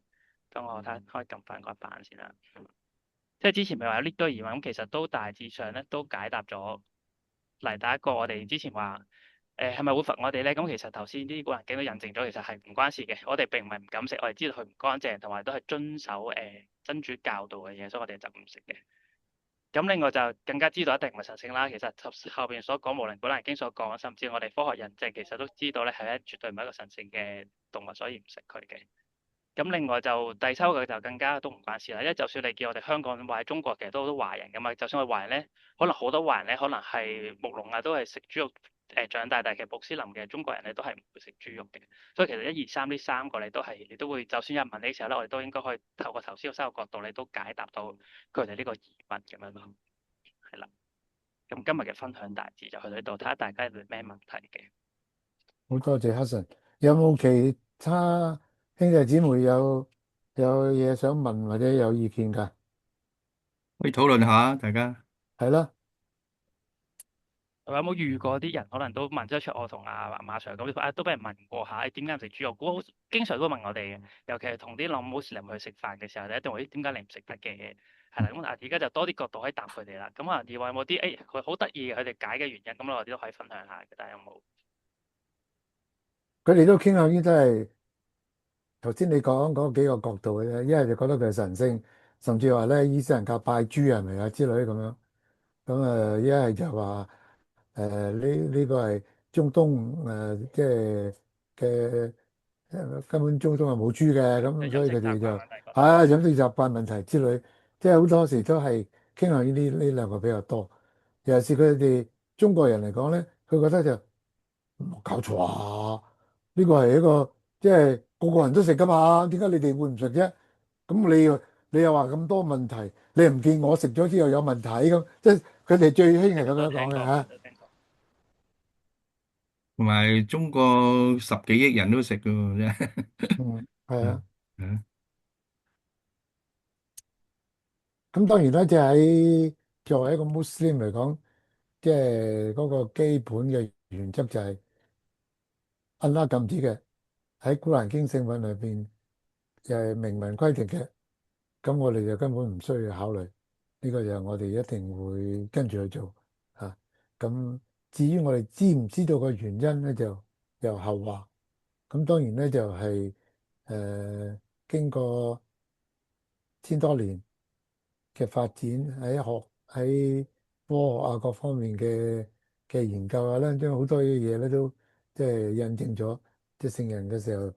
等我睇下可以撳翻個版先啦。即係之前咪話有呢堆疑問，咁其實都大致上咧都解答咗。嚟第一個，我哋之前話係咪會罰我哋咧？咁其實頭先啲古蘭經都印證咗，其實係唔關事嘅。我哋並唔係唔敢食，我哋知道佢唔乾淨，同埋都係遵守真主教導嘅嘢，所以我哋就唔食嘅。咁另外就更加知道一定唔係神聖啦。其實後邊所講，無論古蘭經所講，甚至我哋科學印證，其實都知道咧係絕對唔係一個神聖嘅動物，所以唔食佢嘅。咁另外就第三個就更加都唔關事啦，因為就算你見我哋香港或者中國其實都好多華人噶嘛，就算我華人咧，可能好多華人咧，可能係牧農啊，都係食豬肉長大，但係其實穆斯林嘅中國人咧都係唔會食豬肉嘅，所以其實一二三呢三個你都係你都會，就算有人問你嘅時候咧，我哋都應該可以透過頭先個三個角度，你都解答到佢哋呢個疑問咁樣咯，係啦。咁今日嘅分享大致就去到呢度，睇下大家有冇咩問題嘅。好多謝黑神，有冇其他兄弟姊妹有嘢想問或者有意見㗎？可以討論下大家。係啦，有冇遇過啲人可能都問得出我同阿馬 Sir 咁，都俾人問過下，點解唔食豬肉？好經常都會問我哋嘅，尤其係同啲老穆斯林去食飯嘅時候，你一定會點解你唔食得嘅？係啦，咁而家就多啲角度可以答佢哋啦。咁啊，另外有冇啲佢好得意佢哋解嘅原因，咁我哋都可以分享下嘅，大家有冇？佢哋都傾向於都係頭先你講嗰幾個角度嘅啫，一係就覺得佢係神聖，甚至話咧伊斯蘭教拜豬係咪啊之類咁樣。咁一係就話呢個係中東即係嘅根本中東係冇豬嘅，咁所以佢哋就飲食習慣問題之類，即係好多時都係傾向於呢兩個比較多。尤其是佢哋中國人嚟講咧，佢覺得就冇搞錯啊！呢個係一個即係個個人都食噶嘛，點解你哋會唔食啫？咁你又話咁多問題，你又唔見我食咗之後有問題咁，即係佢哋最興係咁樣講嘅嚇。同埋中國十幾億人都食噶喎，真係。嗯，係啊。嗯咁當然啦，即係喺作為一個穆斯林嚟講，即係嗰個基本嘅原則就係安拉禁止嘅，喺古蘭經聖訓裏邊又係明文規定嘅，咁我哋就根本唔需要考慮，呢個就係我哋一定會跟住去做嚇。咁至於我哋知唔知道個原因咧，就由後話。咁當然咧就係經過千多年嘅發展喺科學啊各方面嘅研究啊咧，將好多嘅嘢咧都即係印證咗，即係聖人嘅時候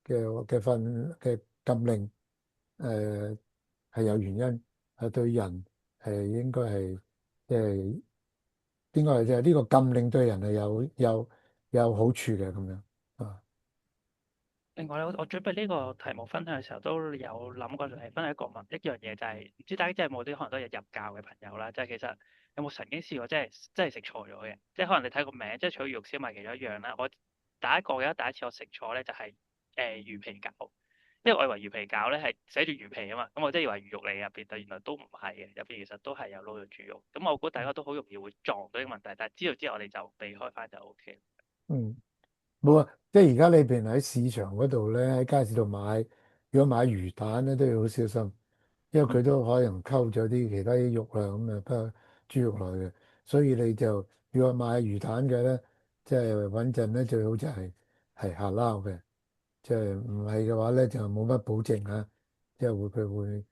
嘅禁令係有原因，係對人係應該係即係應該係即係呢個禁令對人係有好處嘅咁樣啊。另外咧，我準備呢個題目分享嘅時候，都有諗過嚟分享一樣嘢，就係唔知大家即係冇啲可能都有入教嘅朋友啦，即係其實有冇曾經試過真係食錯咗嘅？即係可能你睇個名，即係除咗魚肉燒賣其中一樣啦。我第一次我食錯咧就係魚皮餃，因為我以為魚皮餃咧係寫住魚皮啊嘛，咁我真係以為魚肉嚟入邊，但原來都唔係嘅，入邊其實都係有撈咗豬肉。咁我估大家都好容易會撞到呢個問題，但係知道之後我哋就避開翻就 OK。嗯。冇啊，即係而家你譬如喺市場嗰度咧，喺街市度買，如果買魚蛋咧都要好小心，因為佢都可能溝咗啲其他啲肉啦，咁啊不過豬肉來嘅。所以你就如果買魚蛋嘅咧，即係穩陣咧，最好就係下撈嘅，即係唔係嘅話咧就冇乜保證啊，即係佢會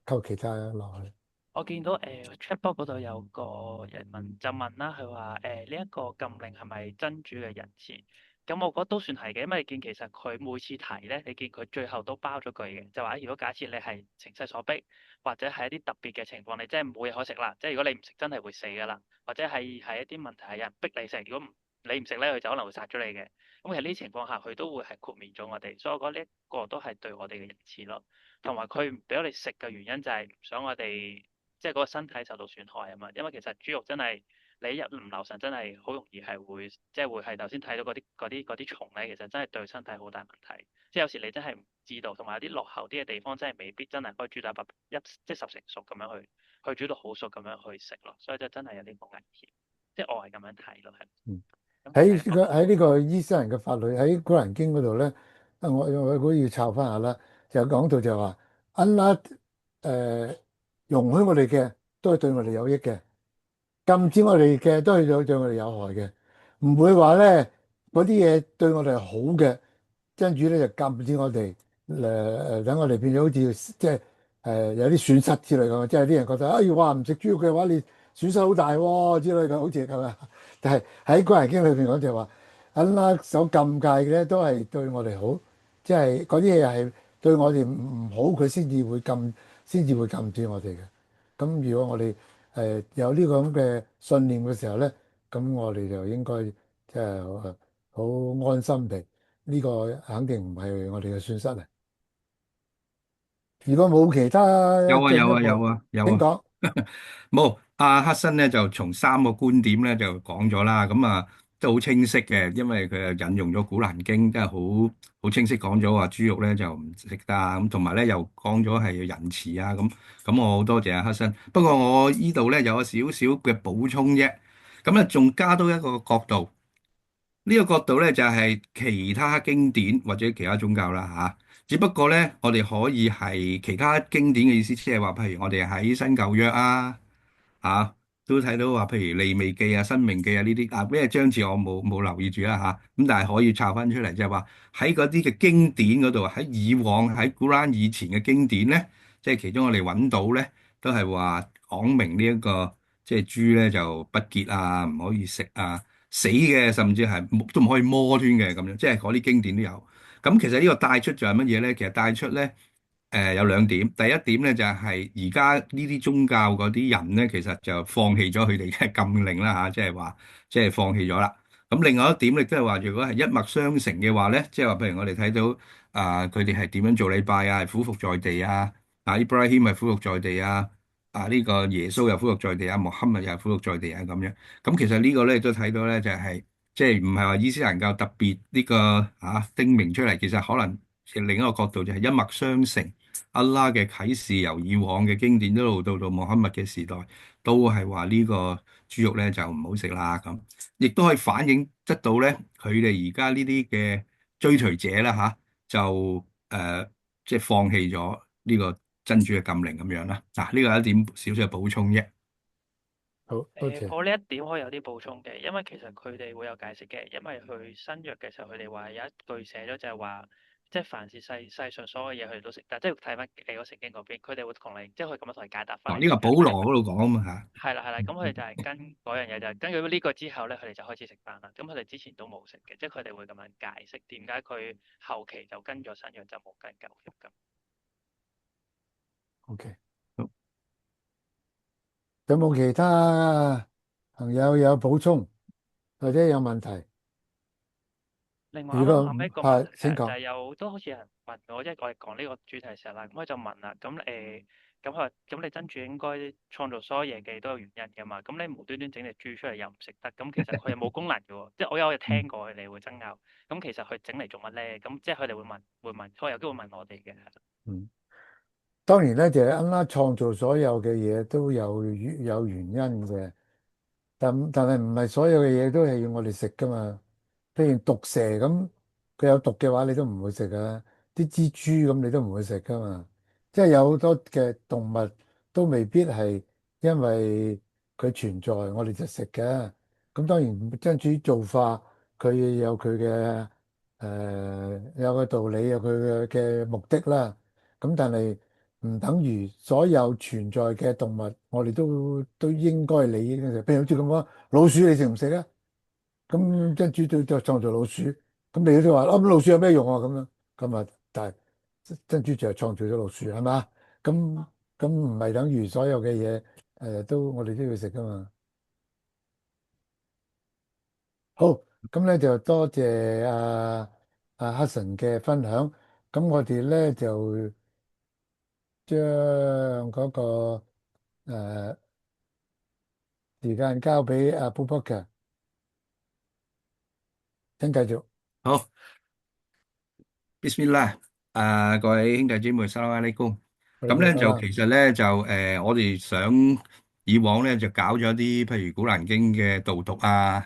溝其他落去。我見到chatbot 嗰度有個人問啦，佢話呢一個禁令係咪真主嘅仁慈？咁我覺得都算係嘅，因為你見其實佢每次提咧，你見佢最後都包咗句嘅，就話如果假設你係情勢所逼，或者係一啲特別嘅情況，你真係冇嘢可食啦，即係如果你唔食真係會死㗎啦，或者係一啲問題係有人逼你食，如果你唔食咧，佢就可能會殺咗你嘅。咁其實呢啲情況下，佢都會係豁免咗我哋，所以我覺得呢一個都係對我哋嘅仁慈咯。同埋佢唔俾我哋食嘅原因就係唔想我哋。即係嗰個身體受到損害啊嘛，因為其實豬肉真係你一唔留神，真係好容易係會即係會係頭先睇到嗰啲蟲咧，其實真係對身體好大問題。即係有時你真係唔知道，同埋有啲落後啲嘅地方真係未必真係可以煮到即係十成熟咁樣去煮到好熟咁樣去食咯，所以就真係有啲咁危險。即係我係咁樣睇咯，係。嗯，咁喺呢個伊斯蘭嘅法律喺古蘭經嗰度咧，我估要抄翻下啦，就講到就話安拉容許我哋嘅都係對我哋有益嘅，禁止我哋嘅都係對我哋有害嘅，唔會話咧嗰啲嘢對我哋好嘅，真主咧就禁止我哋等我哋變咗好似即係有啲損失之類咁，即係啲人覺得哎呀哇唔食豬肉嘅話你損失好大喎之類嘅，好似係咪？但係喺《古蘭經》裏邊講就係話，安拉所禁戒嘅咧都係對我哋好，即係嗰啲嘢係對我哋唔好，佢先至會禁止我哋嘅。咁如果我哋有呢個咁嘅信念嘅時候咧，咁我哋就應該即係好安心地，呢個肯定唔係我哋嘅損失嚟。如果冇其他有啊有啊有進一步，啊有啊。請講。冇，阿克辛咧就從三個觀點咧就講咗啦，咁啊都好清晰嘅，因為佢又引用咗《古蘭經》，真係好清晰講咗話豬肉咧就唔食得啊，咁同埋咧又講咗係仁慈啊，咁我好多謝阿克辛。不過我依度咧有個少少嘅補充啫，咁咧仲加多一個角度，呢個角度咧就係其他經典或者其他宗教啦嚇。只不過咧，我哋可以係其他經典嘅意思，即係話，譬如我哋喺新舊約啊。嚇，都睇到話，譬如利未記啊、申命記啊呢啲啊，呢個章節我冇留意住啦嚇，咁但係可以抄翻出嚟，就係話喺嗰啲嘅經典嗰度，喺以往喺古蘭以前嘅經典咧，即係其中我哋揾到咧，都係話講明呢一個即係豬咧就不潔啊，唔可以食啊，死嘅甚至係都唔可以摸添嘅咁樣，即係嗰啲經典都有。咁其實呢個帶出就係乜嘢咧？其實帶出咧。有兩點，第一點咧就係而家呢啲宗教嗰啲人咧，其實就放棄咗佢哋嘅禁令啦嚇，即係話即係放棄咗啦。咁另外一點亦都係話，如果係一脈相承嘅話咧，即係話譬如我哋睇到佢哋係點樣做禮拜啊，係俯伏在地啊，Ibrahim 係俯伏在地啊，呢個耶穌又俯伏在地啊，穆罕默又係俯伏在地啊咁樣。咁其實呢個咧都睇到咧就係即係唔係話伊斯蘭教特別呢個叮明出嚟，其實可能另一個角度就係一脈相承。阿拉嘅啟示由以往嘅經典一路到穆罕默嘅時代，都係話呢個豬肉咧就唔好食啦咁，亦都可以反映得到咧佢哋而家呢啲嘅追隨者啦就即係放棄咗呢個真主嘅禁令咁樣啦。嗱，呢個係一點少少嘅補充啫。好多謝。我呢一點可以有啲補充嘅，因為其實佢哋會有解釋嘅，因為去新約嘅時候，佢哋話有一句寫咗就係話，即係凡是世上所有嘢，佢哋都食得，即係睇翻嗰聖經嗰邊，佢哋會同你，即係可以咁樣同你解答翻哦，你呢個保點解佢哋唔羅嗰度講啊嘛嚇。係啦係啦，咁佢哋就係跟嗰樣嘢就係根據呢個之後咧，佢哋就開始食飯啦。咁佢哋之前都冇食嘅，即係佢哋會咁樣解釋點解佢後期就跟咗新約就冇跟舊約咁。OK，好，有冇其他朋友有補充或者有問題？另外啱如果啱諗起一個問題請講。就係有都好似有人問我，即係我哋講呢個主題時候啦，咁佢就問啦，咁佢話咁你真主應該創造所有嘢嘅都有原因㗎嘛，咁你無端端整隻豬出嚟又唔食得，咁其實佢又冇功能嘅喎，即係我有聽過佢哋會爭拗，咁其實佢整嚟做乜咧？咁即係佢哋會問，佢有機會問我哋嘅。嗯，當然咧，就係安拉創造所有嘅嘢都有原因嘅，但係唔係所有嘅嘢都係要我哋食噶嘛。譬如毒蛇咁，佢有毒嘅話，你都唔會食啊。啲蜘蛛咁，你都唔會食噶嘛。即係有好多嘅動物都未必係因為佢存在，我哋就食嘅。咁當然真主做法，佢有佢嘅有個道理，有佢嘅目的啦。咁但係唔等於所有存在嘅動物，我哋都應該理應嘅。譬如好似咁講，老鼠你食唔食啊？咁真主就創造老鼠，咁你都話啊，咁老鼠有咩用啊？咁樣咁啊，但係真主就係創造咗老鼠係嘛？咁唔係等於所有嘅嘢都我哋都要食噶嘛？好，咁咧就多謝黑神嘅分享。咁我哋咧就將嗰個誒時間交俾阿 Book 請繼續。好，Bismillah，各位兄弟姊妹，沙拉利公。咁咧就其實咧就我哋想以往咧就搞咗啲譬如古蘭經嘅導讀啊，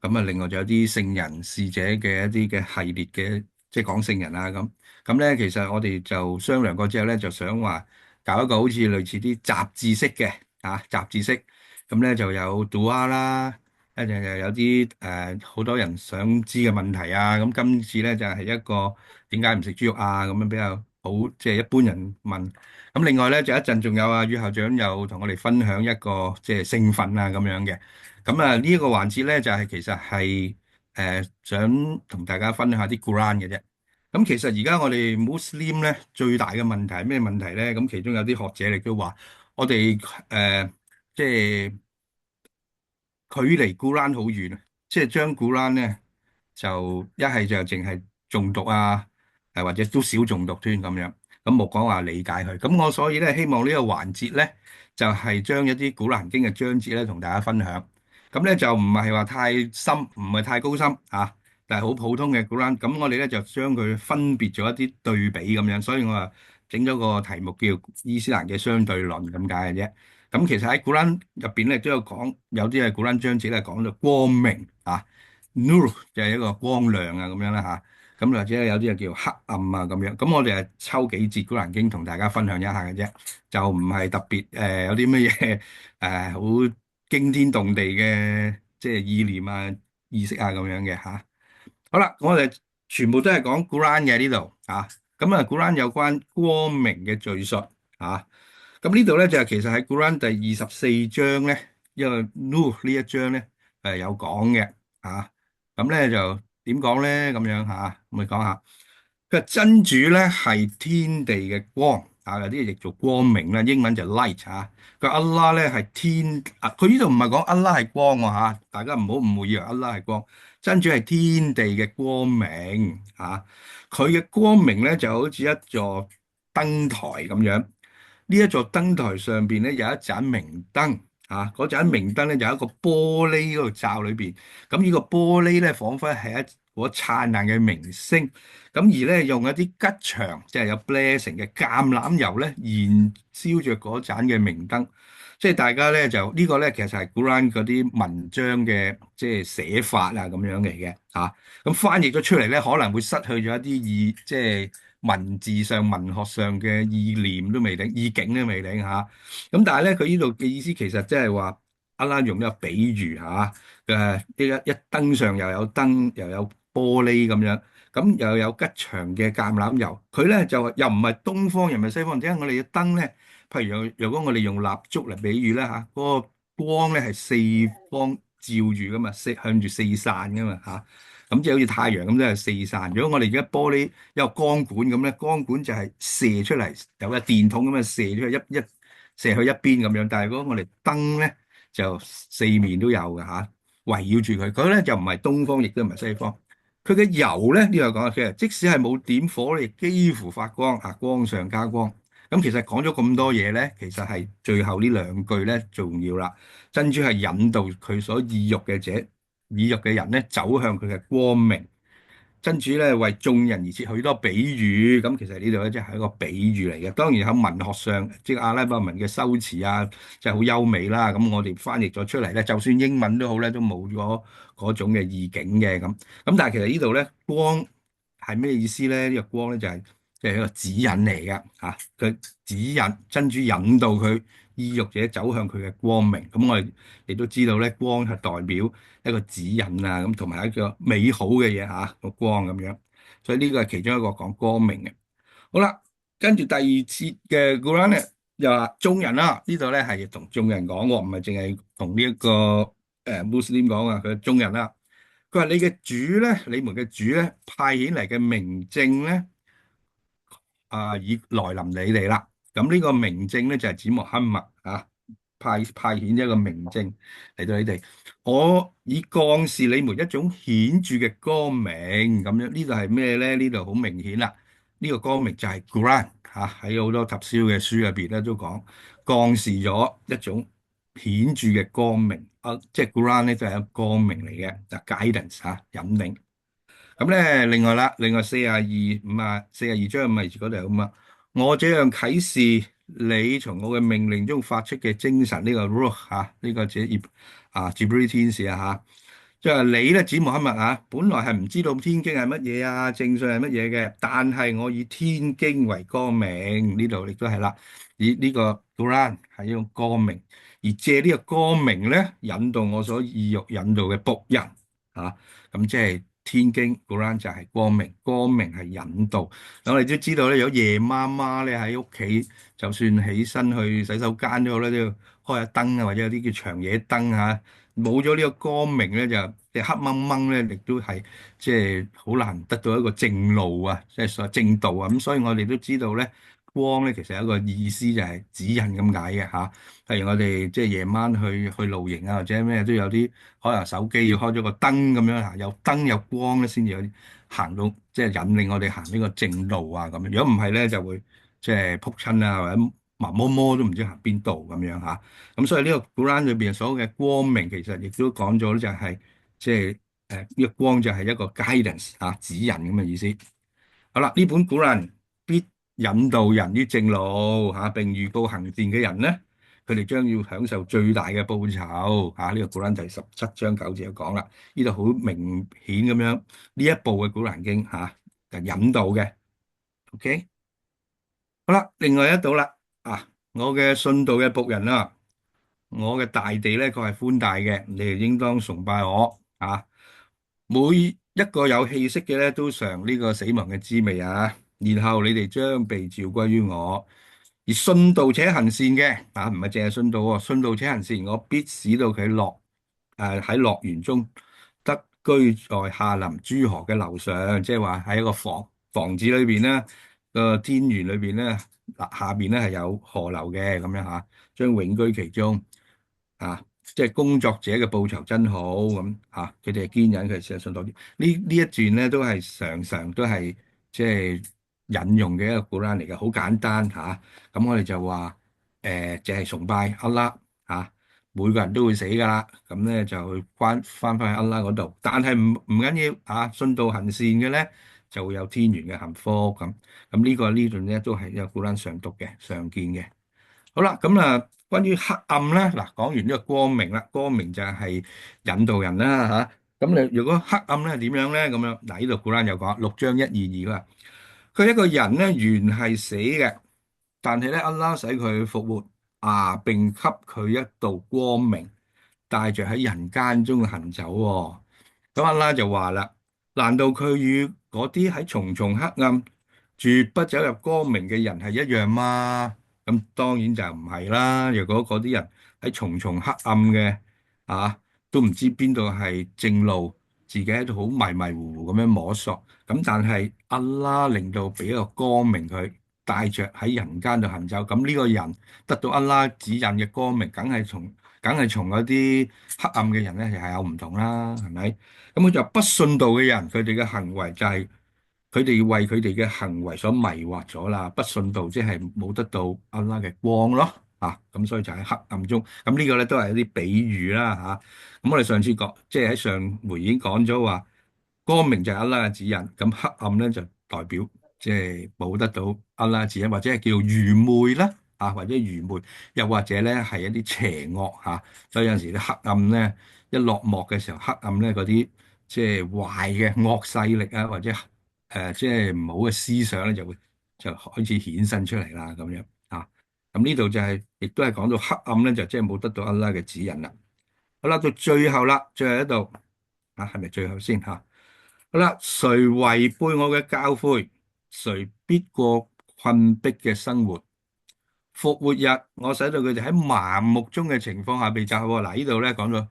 咁啊另外就有啲聖人使者嘅一啲嘅系列嘅，即係講聖人啊咁。咁咧其實我哋就商量過之後咧，就想話搞一個好似類似啲雜誌式嘅雜誌式，咁咧就有杜阿啦。一陣又有啲好多人想知嘅問題啊，咁今次咧就係一個點解唔食豬肉啊咁樣比較好，即係一般人問。咁另外咧就一陣仲有余校長又同我哋分享一個即係聖訓啊咁樣嘅。咁啊呢一個環節咧就係其實係想同大家分享下啲 Quran 嘅啫。咁其實而家我哋 Muslim 咧最大嘅問題係咩問題咧？咁其中有啲學者亦都話，我哋即係距離古蘭好遠啊！即係將古蘭咧，就一係就淨係誦讀啊，或者都少誦讀添咁樣，咁冇講話理解佢。咁我所以咧，希望呢個環節咧，就係將一啲古蘭經嘅章節咧，同大家分享。咁咧就唔係話太深，唔係太高深啊，但係好普通嘅古蘭。咁我哋咧就將佢分別咗一啲對比咁樣，所以我啊整咗個題目叫伊斯蘭嘅相對論咁解嘅啫。咁其實喺古蘭入邊咧都有講，有啲係古蘭章節咧講到光明Nur 就係一個光亮啊咁樣啦嚇。咁或者有啲係叫黑暗啊咁樣。咁我哋係抽幾節古蘭經同大家分享一下嘅啫，就唔係特別有啲乜嘢好驚天動地嘅即係意念啊、意識啊咁樣嘅嚇。好啦，我哋全部都係講古蘭嘅呢度啊。咁啊，古蘭有關光明嘅敘述啊。咁呢度咧就係其實喺古蘭第24章咧，因為 Nur 呢一章咧有講嘅嚇。咁咧就點講咧咁樣嚇？咁咪講下。佢話真主咧係天地嘅光有啲譯做光明啦，英文就 light 佢話 Allah 咧係天佢呢度唔係講 Allah 係光大家唔好誤會以為 Allah 係光，真主係天地嘅光明佢嘅光明咧就好似一座燈台咁樣。呢一座燈台上邊咧有一盞明燈嗰盞明燈咧就喺一個玻璃嗰度罩裏邊。咁呢個玻璃咧彷彿係一顆燦爛嘅明星。咁而咧用一啲吉祥，即係有 blessing 嘅橄欖油咧燃燒着嗰盞嘅明燈。即係大家咧就呢個咧其實係古蘭嗰啲文章嘅即係寫法咁樣嚟嘅咁翻譯咗出嚟咧可能會失去咗一啲意，即係文字上、文學上嘅意念都未定，意境都未定咁但係咧佢呢度嘅意思其實即係話阿拉用咗個比喻一燈上又有燈又有玻璃咁樣。咁又有吉祥嘅橄欖油，佢咧就又唔係東方又唔係西方，點解我哋嘅燈咧？譬如若果我哋用蠟燭嚟比喻咧嗰個光咧係四方照住噶嘛，向住四散噶嘛咁即係好似太陽咁都係四散。如果我哋而家玻璃有光管咁咧，光管就係射出嚟，有個電筒咁樣射出去射去一邊咁樣。但係如果我哋燈咧就四面都有嘅圍繞住佢，佢咧就唔係東方，亦都唔係西方。佢嘅油咧，呢度講嘅，即使係冇點火咧，亦幾乎發光光上加光。咁其實講咗咁多嘢咧，其實係最後呢兩句咧重要啦。真主係引導佢所意欲嘅人咧走向佢嘅光明。真主咧為眾人而設許多比喻，咁其實呢度咧即係一個比喻嚟嘅。當然喺文學上，即係阿拉伯文嘅修辭即係好優美啦。咁我哋翻譯咗出嚟咧，就算英文都好咧，都冇咗嗰種嘅意境嘅咁。但係其實呢度咧光係咩意思咧？呢個光咧就係即係一個指引嚟嘅嚇。佢指引珍珠引導佢意欲者走向佢嘅光明。咁我哋亦都知道咧，光係代表一個指引啊，咁同埋一個美好嘅嘢嚇，個光咁樣。所以呢個係其中一個講光明嘅。好啦，跟住第二節嘅 Quran 咧，又話眾人啦，呢度咧係同眾人講喎，唔係淨係同呢一個Muslim 講啊，佢眾人啦。佢話你嘅主咧，你們嘅主咧，派遣嚟嘅明證咧，已來臨你哋啦。咁呢個明證咧就係指穆罕默啊，派遣一個明證嚟到你哋。我以降示你們一種顯著嘅光明，咁樣呢度係咩咧？呢度好明顯啦。呢個光明就係 Quran 嚇，喺好多特燒嘅書入邊咧都講降示咗一種顯著嘅光明。即係 Quran 咧都係一個光明嚟嘅，就 guidance 嚇，引領。咁咧，另外啦，另外42章咪嗰度咁啊。我這樣啟示你從我嘅命令中發出嘅精神，呢個 Ruh 嚇，呢個者Jibril 天使啊嚇。即係你咧，指穆罕默啊，本來係唔知道天經係乜嘢啊，正信係乜嘢嘅，但係我以天經為光明，呢度亦都係啦，以呢個 Quran 係一種光明，而借呢個光明咧，引導我所意欲引導嘅僕人啊，咁即係天經 Quran 就係光明，光明係引導。我哋都知道咧，有夜媽媽咧喺屋企，就算起身去洗手間都好咧，都要開下燈啊，或者有啲叫長夜燈嚇。冇咗呢個光明咧，就即係黑掹掹咧，亦都係即係好難得到一個正路啊，即係所謂正道啊。咁所以我哋都知道咧，光咧其實有一個意思就係指引咁解嘅嚇。例如我哋即係夜晚去露營啊，或者咩都有啲可能手機要開咗個燈咁樣嚇，有燈有光咧先至有行到即係引領我哋行呢個正路啊咁樣。如果唔係咧，就會即係仆親啊或者盲摸摸都唔知行邊度咁樣嚇。咁所以呢個 Quran 裏邊所有嘅光明，其實亦都講咗咧，就係即係呢個光就係一個 guidance 指引咁嘅意思。好啦，呢本 Quran 必引導人於正路並預告行善嘅人咧，佢哋將要享受最大嘅報酬呢個 Quran 第17章9節就講啦，呢度好明顯咁樣呢一部嘅古蘭經就引導嘅。OK， 好啦，另外一度啦我嘅信道嘅僕人啦。我嘅大地咧，確係寬大嘅，你哋應當崇拜我啊！每一個有氣息嘅咧，都嘗呢個死亡嘅滋味啊！然後你哋將被召歸於我，而信道且行善嘅唔係淨係信道喎，信道且行善，我必使到佢喺樂園中得居在下臨諸河嘅樓上，即係話喺一個房子裏邊咧，個天園裏邊咧，下邊咧係有河流嘅咁樣將永居其中。即係工作者嘅報酬真好咁佢哋係堅忍，佢哋寫信多啲。呢一段咧都係常常都係即係引用嘅一個古蘭嚟嘅，好簡單咁我哋就話就係崇拜阿拉每個人都會死噶啦，咁咧就去翻去阿拉嗰度。但係唔緊要信道行善嘅咧就會有天園嘅幸福咁。呢段咧都係有古蘭常讀嘅常見嘅。好啦，咁關於黑暗咧，講完呢個光明啦，光明就係引導人啦咁你如果黑暗咧係點樣咧？咁樣呢度古蘭有講6章122啦。佢一個人咧原係死嘅，但係咧阿拉使佢復活並給佢一道光明，帶着喺人間中行走喎。咁阿拉就話啦：難道佢與嗰啲喺重重黑暗絕不走入光明嘅人係一樣嗎？咁當然就唔係啦。如果嗰啲人喺重重黑暗嘅都唔知邊度係正路，自己喺度好迷迷糊糊咁樣摸索。咁但係阿拉令到俾一個光明佢，帶着喺人間度行走。咁呢個人得到阿拉指引嘅光明，梗係從嗰啲黑暗嘅人咧係有唔同啦，係咪？咁佢就不信道嘅人，佢哋嘅行為就係佢哋為佢哋嘅行為所迷惑咗啦。不信道即係冇得到阿拉嘅光咯咁所以就喺黑暗中。咁呢個咧都係一啲比喻啦咁我哋上次講，即係喺上回已經講咗話，光明就係阿拉嘅指引，咁黑暗咧就代表即係冇得到阿拉嘅指引，或者係叫愚昧啦或者愚昧，又或者咧係一啲邪惡所以有陣時啲黑暗咧一落幕嘅時候，黑暗咧嗰啲即係壞嘅惡勢力或者即係唔好嘅思想咧就會就開始衍生出嚟啦，咁樣啊。咁呢度就係、亦都係講到黑暗咧，就即係冇得到阿拉嘅指引啦。好啦，到最後啦，最後一度啊，係咪最後先吓？好啦，誰違背我嘅教誨，誰必過困迫嘅生活。復活日，我使到佢哋喺盲目中嘅情況下被責喎。嗱，呢度咧講到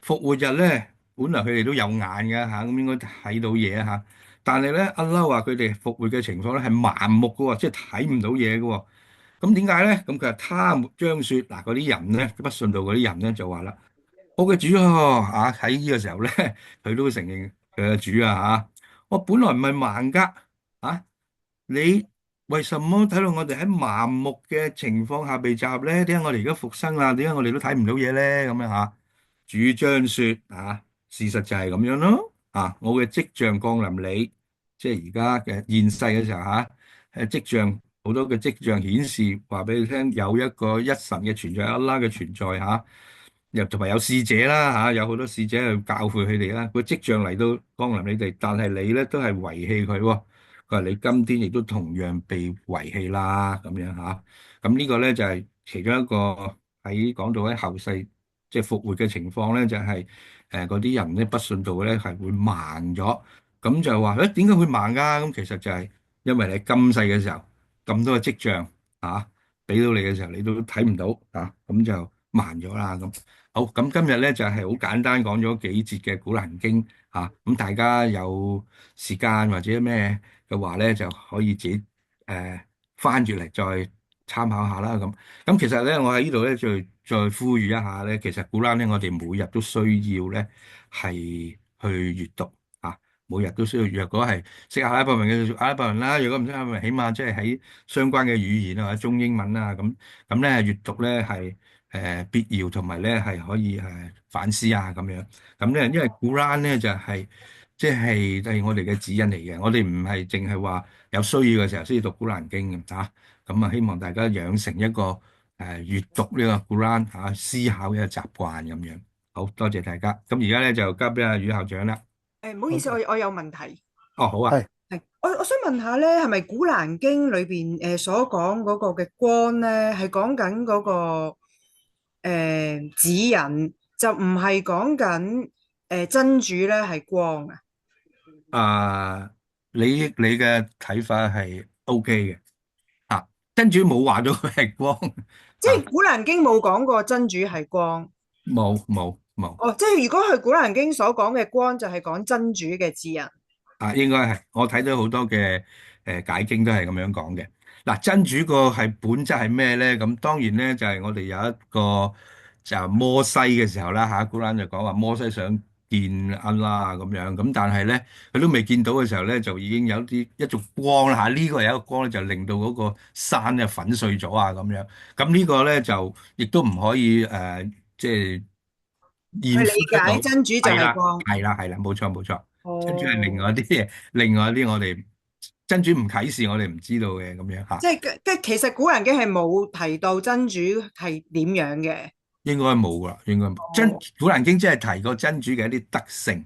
復活日咧，本來佢哋都有眼嘅吓，咁應該睇到嘢啊吓。但係咧，阿拉話佢哋復活嘅情況咧係盲目嘅喎，即係睇唔到嘢嘅喎。咁點解咧？咁佢話他們將說，嗱，嗰啲人咧，不信道嗰啲人咧就話啦。我嘅主啊，喺呢個時候咧，佢都承認佢嘅主啊吓。我本來唔係盲噶啊，你為什麼睇到我哋喺盲目嘅情況下被襲咧？點解我哋而家復生啦？點解我哋都睇唔到嘢咧？咁樣吓，主張說啊，事實就係咁樣咯。啊，我嘅跡象降臨你，即係而家嘅現世嘅時候吓，跡象好多嘅跡象顯示話俾你聽，有一個一神嘅存在，阿拉嘅存在吓。又同埋有使者啦吓，有好多使者去教誨佢哋啦。個跡象嚟到降臨你哋，但係你咧都係遺棄佢喎。佢話你今天亦都同樣被遺棄啦，咁樣吓。咁呢個咧就係其中一個喺講到喺後世即係復活嘅情況咧，就係嗰啲人咧不信道咧係會盲咗。咁就話點解會盲噶？咁其實就係因為你今世嘅時候咁多嘅跡象啊，俾到你嘅時候你都睇唔到啊，咁就盲咗啦咁。好，咁今日咧就係好簡單講咗幾節嘅古蘭經嚇，咁大家有時間或者咩嘅話咧，就可以自己翻住嚟再參考下啦咁。咁其實咧，我喺呢度咧再呼籲一下咧，其實古蘭咧，我哋每日都需要咧係去閱讀啊，每日都需要。若果係識阿拉伯文嘅阿拉伯文啦，如果唔識阿拉伯文，起碼即係喺相關嘅語言啊或者中英文啊咁咧閱讀咧係必要，同埋咧係可以反思啊咁樣。咁咧因為古蘭咧就係即係我哋嘅指引嚟嘅，我哋唔係淨係話有需要嘅時候先要讀古蘭經咁啊。咁啊，希望大家養成一個閱讀呢個古蘭思考嘅習慣咁樣。好多謝大家。咁而家咧就交俾阿余校長啦。唔好意思，我有問題。哦，好啊。係我想問下咧，係咪《古蘭經》裏邊所講嗰個嘅光咧，係講緊嗰個指引，就唔係講緊真主咧係光啊？啊，你嘅睇法係 OK 嘅啊，真主冇話咗佢係光啊，即係《古蘭經》冇講過真主係光。冇哦，即係如果係《古蘭經》所講嘅光，就係講真主嘅指引。啊，應該係我睇到好多嘅解經都係咁樣講嘅。嗱，真主個係本質係咩咧？咁當然咧就係我哋有一個就摩西嘅時候啦嚇，古蘭就講話摩西想見安拉咁樣，咁但係咧佢都未見到嘅時候咧，就已經有一束光啦嚇。呢個有一個光咧，就令到嗰個山咧粉碎咗啊咁樣。咁呢個咧就亦都唔可以即係去理驗膚得到。解真主就係啦，係光。係啦，冇錯冇錯。真主係另哦，外一啲嘢，另外一啲我哋真主唔啟示，我哋唔知道嘅咁樣吓，即係其實《古蘭經》係冇提到真主係點樣嘅。應該冇噶啦，應該冇。哦，古蘭經只係提過真主嘅一啲德性，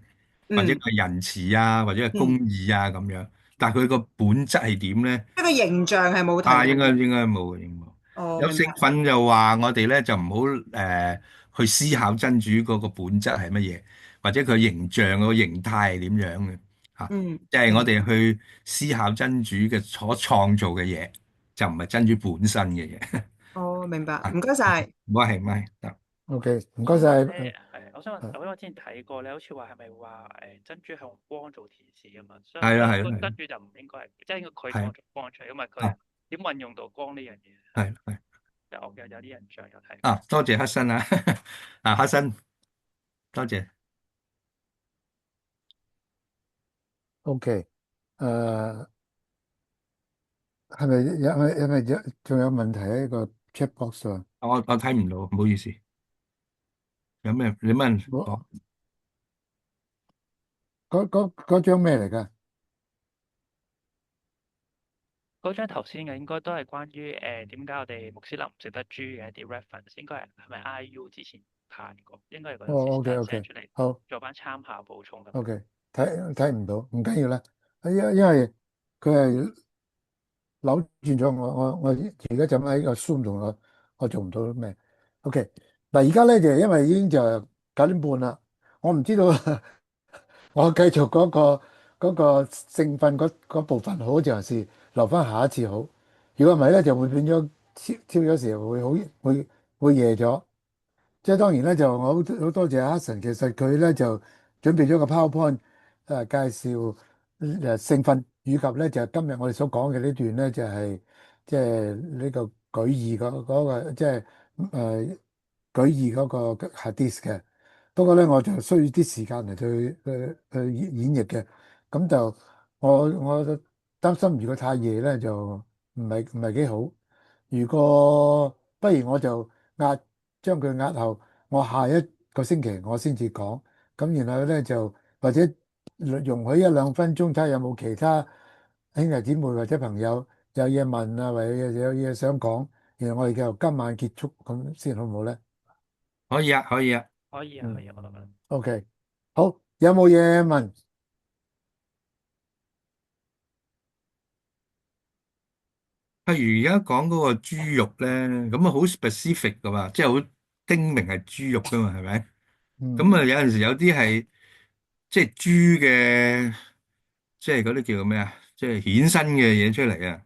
或者嗯，係仁慈啊，或者係公嗯，義啊咁樣，但係佢個本質係點咧？一個形象係冇提啊，到嘅。應該冇嘅，應該冇。哦，有明白。聖訓就話我哋咧就唔好去思考真主嗰個本質係乜嘢，或者佢形象個形態係點樣嘅吓，嗯，即係我明白。哋去思考真主嘅所創造嘅嘢，就唔係真主本身嘅嘢。哦，明白。啊，唔該晒。唔係唔係，得，OK，唔我想該晒。問咧，我想問，因為我之前睇過咧，好似話係咪話真主係用光做天使咁嘛？所以係啦係啦個真主就唔應該係，即係應該佢係創造光出嚟，因為佢啊點運用到光呢樣嘢？係有啲印象有睇過。啊，多謝黑身啊，啊黑身，多謝。OK，係咪仲有問題喺個 chat box 度？我睇唔到，唔好意思。有咩你問我講？嗰張咩嚟㗎？嗰張頭先嘅應該都係關於點解我哋穆斯林唔食得豬嘅一啲 reference，應該係咪 IU 之前彈過？應該係嗰陣時哦，OK 先 OK，寫出嚟，好做翻參考補充咁。 OK，睇唔到，唔緊要啦。因為佢係扭轉咗，我而家就喺個 Zoom 度，我做唔到咩？OK，嗱而家咧就因為已經就9點半啦，我唔知道我繼續嗰個聖訓嗰部分好，就還是留翻下一次好？如果唔係咧，就會變咗超咗時，會好會夜咗。即係當然咧，就我好多謝阿神，其實佢咧就準備咗個 PowerPoint 介紹聖訓，以及咧就今日我哋所講嘅呢段咧就係即係呢個舉義嗰個即係舉義嗰個 hadith 嘅。不過咧，我就需要啲時間嚟去演繹嘅。咁就我擔心，如果太夜咧，就唔係幾好。如果不如我就將佢押後，我下一個星期我先至講。咁然後咧就或者容許1-2分鐘，睇下有冇其他兄弟姊妹或者朋友有嘢問啊，或者有嘢想講，然後我哋就今晚結束咁先好唔好咧？可以啊，可以啊。可以啊，可嗯以啊，我覺得。，OK，好，有冇嘢問？譬如而家講嗰個豬肉咧，咁啊好 specific 噶嘛，即係好精明係豬肉噶嘛，係咪？嗯，咁啊有陣時有啲係即係豬嘅，即係嗰啲叫做咩啊？即係衍生嘅嘢出嚟啊！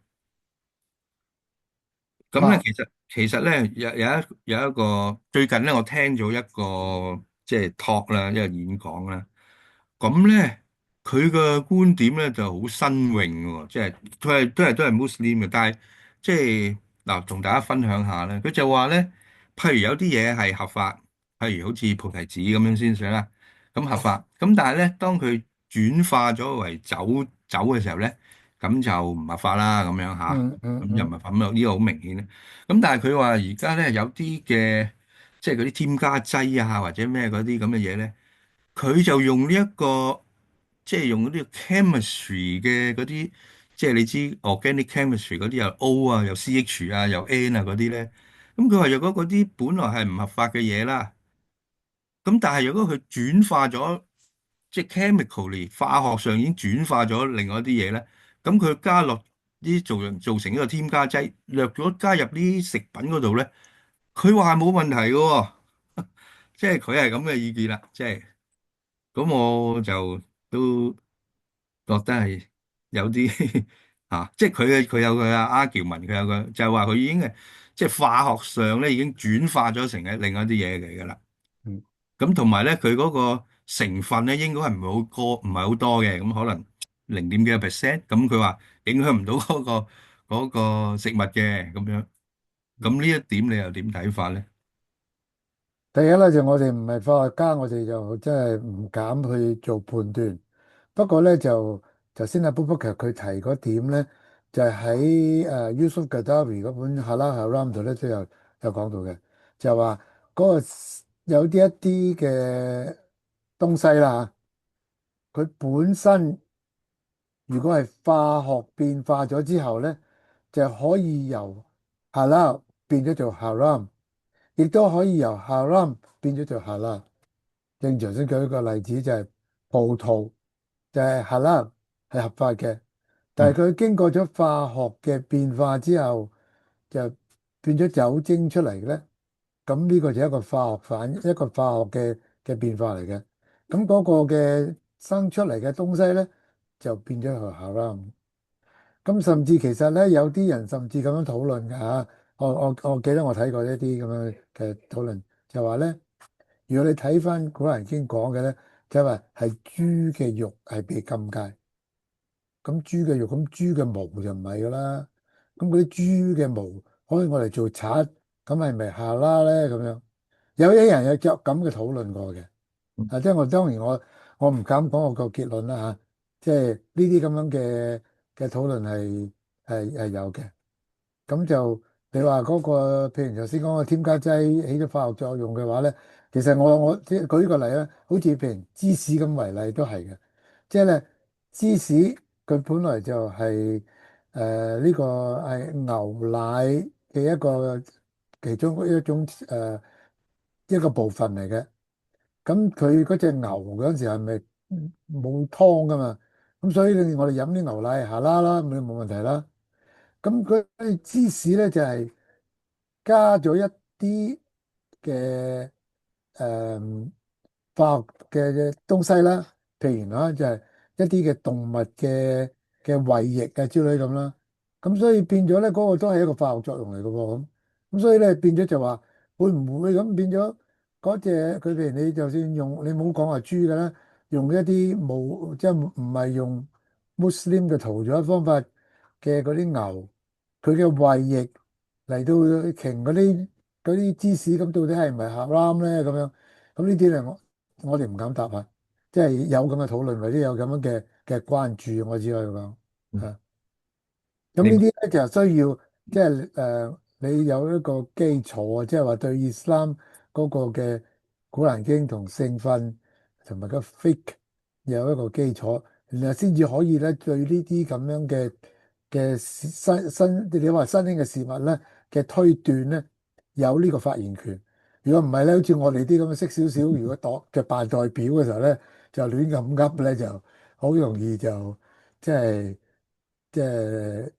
咁咧，嚇，其實咧有一個最近咧，我聽咗一個即係 talk 啦，一個演講啦。咁咧佢個觀點咧就好新穎喎，即係佢係都係 Muslim 嘅，但係即係嗱，同大家分享下咧，佢就話咧，譬如有啲嘢係合法，譬如好似菩提子咁樣先算啦，咁合法。咁但係咧，當佢轉化咗為酒嘅時候咧，咁就唔合法啦，咁樣吓。嗯嗯咁又唔嗯係咁樣，呢個好明顯咧。咁但係佢話而家咧有啲嘅，即係嗰啲添加劑啊，或者咩嗰啲咁嘅嘢咧，佢就用呢一個，即係用嗰啲 chemistry 嘅嗰啲，即係你知 organic chemistry 嗰啲又 O 啊，又 CH 啊，又 N 啊嗰啲咧。咁佢話如果嗰啲本來係唔合法嘅嘢啦，咁但係如果佢轉化咗，即係 chemically 化學上已經轉化咗另外一啲嘢咧，咁佢加落啲造成呢個添加劑，略咗加入啲食品嗰度咧，佢話係冇問題嘅喎，即係佢係咁嘅意見啦，即係咁我就都覺得係有啲即係佢有佢阿 argument，佢有個就係話佢已經係即係化學上咧已經轉化咗成係另外一啲嘢嚟㗎啦。嗯。咁同埋咧，佢嗰個成分咧應該係唔係好多，唔係好多嘅，咁可能0.幾個 percent。咁佢話影響唔到嗰個食物嘅咁樣。咁呢一點你又點睇法咧？第一咧就我哋唔係科學家，我哋就真係唔敢去做判斷。不過咧就頭先阿 Book 佢提嗰點咧，就係喺Yusuf Qaradawi 嗰本《Halal Haram》度咧都有講到嘅，就係話嗰個有一啲嘅東西啦，佢本身如果係化學變化咗之後咧，就可以由 Halal 變咗做 Haram。亦都可以由 haram 變咗做 halal。正如頭先舉一個例子就係葡萄就係 halal 係合法嘅，但嗯係佢經過咗化學嘅變化之後，就變咗酒精出嚟咧。咁呢個就係一個化學嘅變化嚟嘅。咁嗰個嘅生出嚟嘅東西咧，就變咗係 haram。咁甚至其實咧，有啲人甚至咁樣討論㗎嚇。我記得我睇過一啲咁樣嘅討論，就話咧，如果你睇翻古蘭經講嘅咧，就係話係豬嘅肉係被禁戒。咁豬嘅肉，咁豬嘅毛就唔係噶啦。咁嗰啲豬嘅毛可以我嚟做刷，咁係咪下啦咧？咁樣有啲人有咁嘅討論過嘅。即係我當然我唔敢講我個結論啦嚇。即係呢啲咁樣嘅討論係有嘅。咁就你話嗰個，譬如頭先講嘅添加劑起咗化學作用嘅話咧，其實我即係舉個例啦，好似譬如芝士咁為例都係嘅。即係咧，芝士佢本來就係呢個係牛奶嘅一個其中一種一個部分嚟嘅。咁佢嗰隻牛嗰陣時係咪冇湯噶嘛？咁所以我哋飲啲牛奶係下啦啦，咁冇問題啦。咁佢啲芝士咧就係加咗一啲嘅誒化學嘅東西啦，譬如啦就係一啲嘅動物嘅胃液啊之類咁啦。咁所以變咗咧嗰個都係一個化學作用嚟嘅喎。咁所以咧變咗就話會唔會咁變咗嗰隻佢譬如你就算用你冇講話豬嘅啦，用一啲冇即係唔係用 Muslim 嘅屠宰方法嘅嗰啲牛，佢嘅胃液嚟到擎嗰啲芝士，咁到底係唔係合啱咧？咁樣咁呢啲咧，我哋唔敢答啊！即係有咁嘅討論，或者有咁樣嘅關注，我只可以講嗯啊。咁呢啲明咧就需要即係你有一個基礎啊，即係話對伊斯蘭嗰個嘅古蘭經同聖訓同埋個 fiqh 有一個基礎，然後先至可以咧對呢啲咁樣嘅你話新興嘅事物咧嘅推斷咧有呢個發言權。如果唔係咧，好似我哋啲咁嘅識少少，如果扮代表嘅時候咧，就亂咁噏咧，就好容易就即係即係。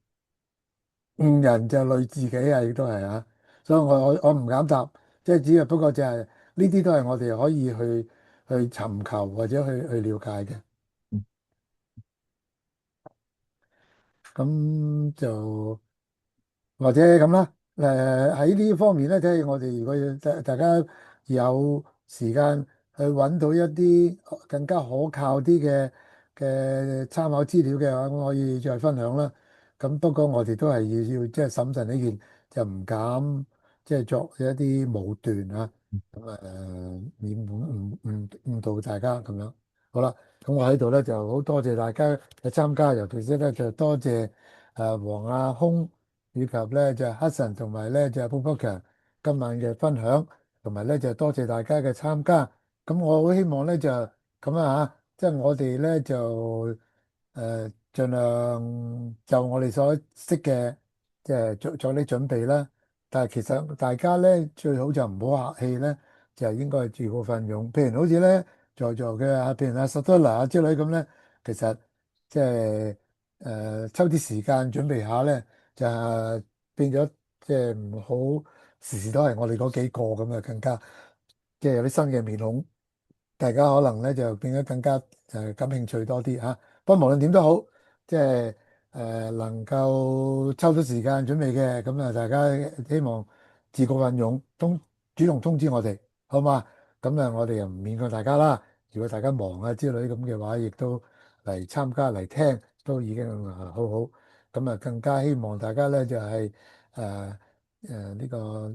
誤人就累自己啊，亦都係啊，所以我唔敢答，即係只係不過就係呢啲都係我哋可以去尋求或者去了解嘅，咁就或者咁啦。喺呢方面咧，即係我哋如果要大家有時間去揾到一啲更加可靠啲嘅參考資料嘅話，咁可以再分享啦。咁不過我哋都係要即係審慎呢件，就唔敢即係作一啲武斷啊。咁免誤導大家咁樣。好啦，咁我喺度咧就好多謝大家嘅參加，尤其是咧就多謝黃亞空以及咧就黑神同埋咧就 Booker 今晚嘅分享，同埋咧就多謝大家嘅參加。咁我好希望咧就咁啊嚇，即係我哋咧就盡量就我哋所識嘅，即係做啲準備啦。但係其實大家咧最好就唔好客氣咧，就應該自告奮勇。譬如好似咧在座嘅譬如阿 Sutherland 啊之類咁咧，其實即係抽啲時間準備下咧，就變咗即係唔好時時都係我哋嗰幾個咁啊，更加即係有啲新嘅面孔，大家可能咧就變得更加感興趣多啲嚇。不過無論點都好，即係能夠抽到時間準備嘅，咁啊大家希望自告奮勇，主動通知我哋，好嘛？咁啊我哋又唔勉強大家啦。如果大家忙啊之類咁嘅話，亦都嚟參加嚟聽，都已經好好。咁啊更加希望大家咧就係呢個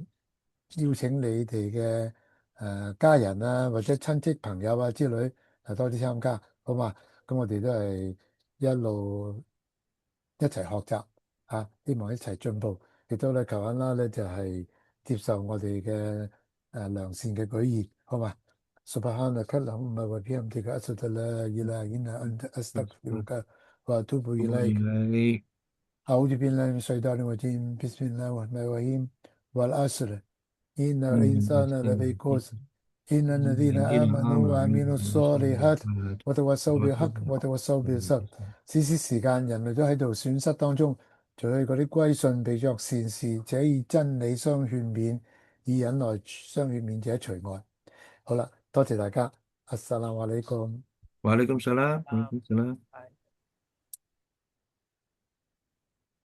邀請你哋嘅家人啊或者親戚朋友啊之類多啲參加，好嘛？咁我哋都係一路一齊學習啊，希望一齊進步，亦都咧求緊啦咧就係接受我哋嘅良善嘅舉意，好嘛？سبحانك اللهم وبحمدك أشهد أن لا إله إلا أنت أستغفرك وأتوب 我 إليك 願你 أعوذ بالله من الشيطان الرجيم بسم الله الرحمن الرحيم والعصر إن 嗯嗯 الإنسان لفي خسر إن الذين 啲人 آمنوا 啱啊，呢 وعملوا 個所謂 الصالحات وتواصوا 我都 بالحق وتواصوا بالصبر 此時時間，人類都喺度損失當中，除去嗰啲歸順被作善事，且以真理相勸勉，以忍耐相勸勉者除外。好啦，多謝大家，阿薩拉瓦呢個。話你咁實啦，啊，咁實啦。係。